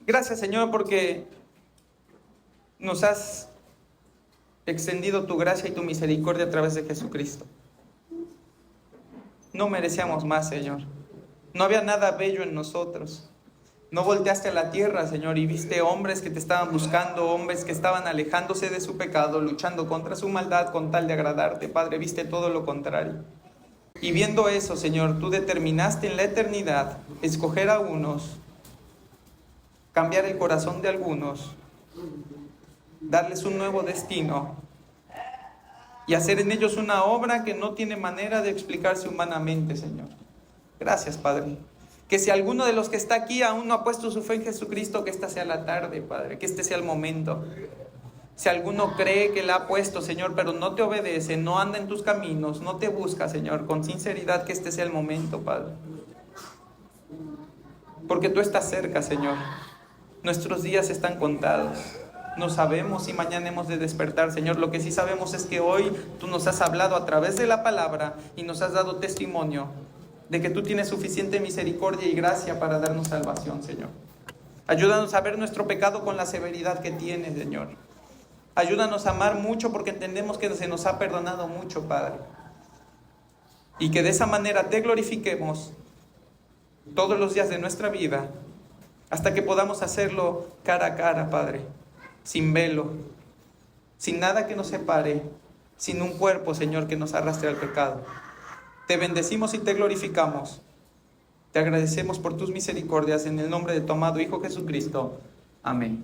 A: gracias, Señor, porque nos has extendido tu gracia y tu misericordia a través de Jesucristo. No merecíamos más, Señor. No había nada bello en nosotros. No volteaste a la tierra, Señor, y viste hombres que te estaban buscando, hombres que estaban alejándose de su pecado, luchando contra su maldad con tal de agradarte. Padre, viste todo lo contrario. Y viendo eso, Señor, tú determinaste en la eternidad escoger a unos, cambiar el corazón de algunos, darles un nuevo destino y hacer en ellos una obra que no tiene manera de explicarse humanamente, Señor. Gracias, Padre. Que si alguno de los que está aquí aún no ha puesto su fe en Jesucristo, que esta sea la tarde, Padre, que este sea el momento. Si alguno cree que la ha puesto, Señor, pero no te obedece, no anda en tus caminos, no te busca, Señor, con sinceridad, que este sea el momento, Padre. Porque tú estás cerca, Señor. Nuestros días están contados. No sabemos si mañana hemos de despertar, Señor. Lo que sí sabemos es que hoy tú nos has hablado a través de la palabra y nos has dado testimonio de que tú tienes suficiente misericordia y gracia para darnos salvación, Señor. Ayúdanos a ver nuestro pecado con la severidad que tiene, Señor. Ayúdanos a amar mucho porque entendemos que se nos ha perdonado mucho, Padre. Y que de esa manera te glorifiquemos todos los días de nuestra vida hasta que podamos hacerlo cara a cara, Padre. Sin velo, sin nada que nos separe, sin un cuerpo, Señor, que nos arrastre al pecado. Te bendecimos y te glorificamos. Te agradecemos por tus misericordias en el nombre de tu amado Hijo Jesucristo. Amén.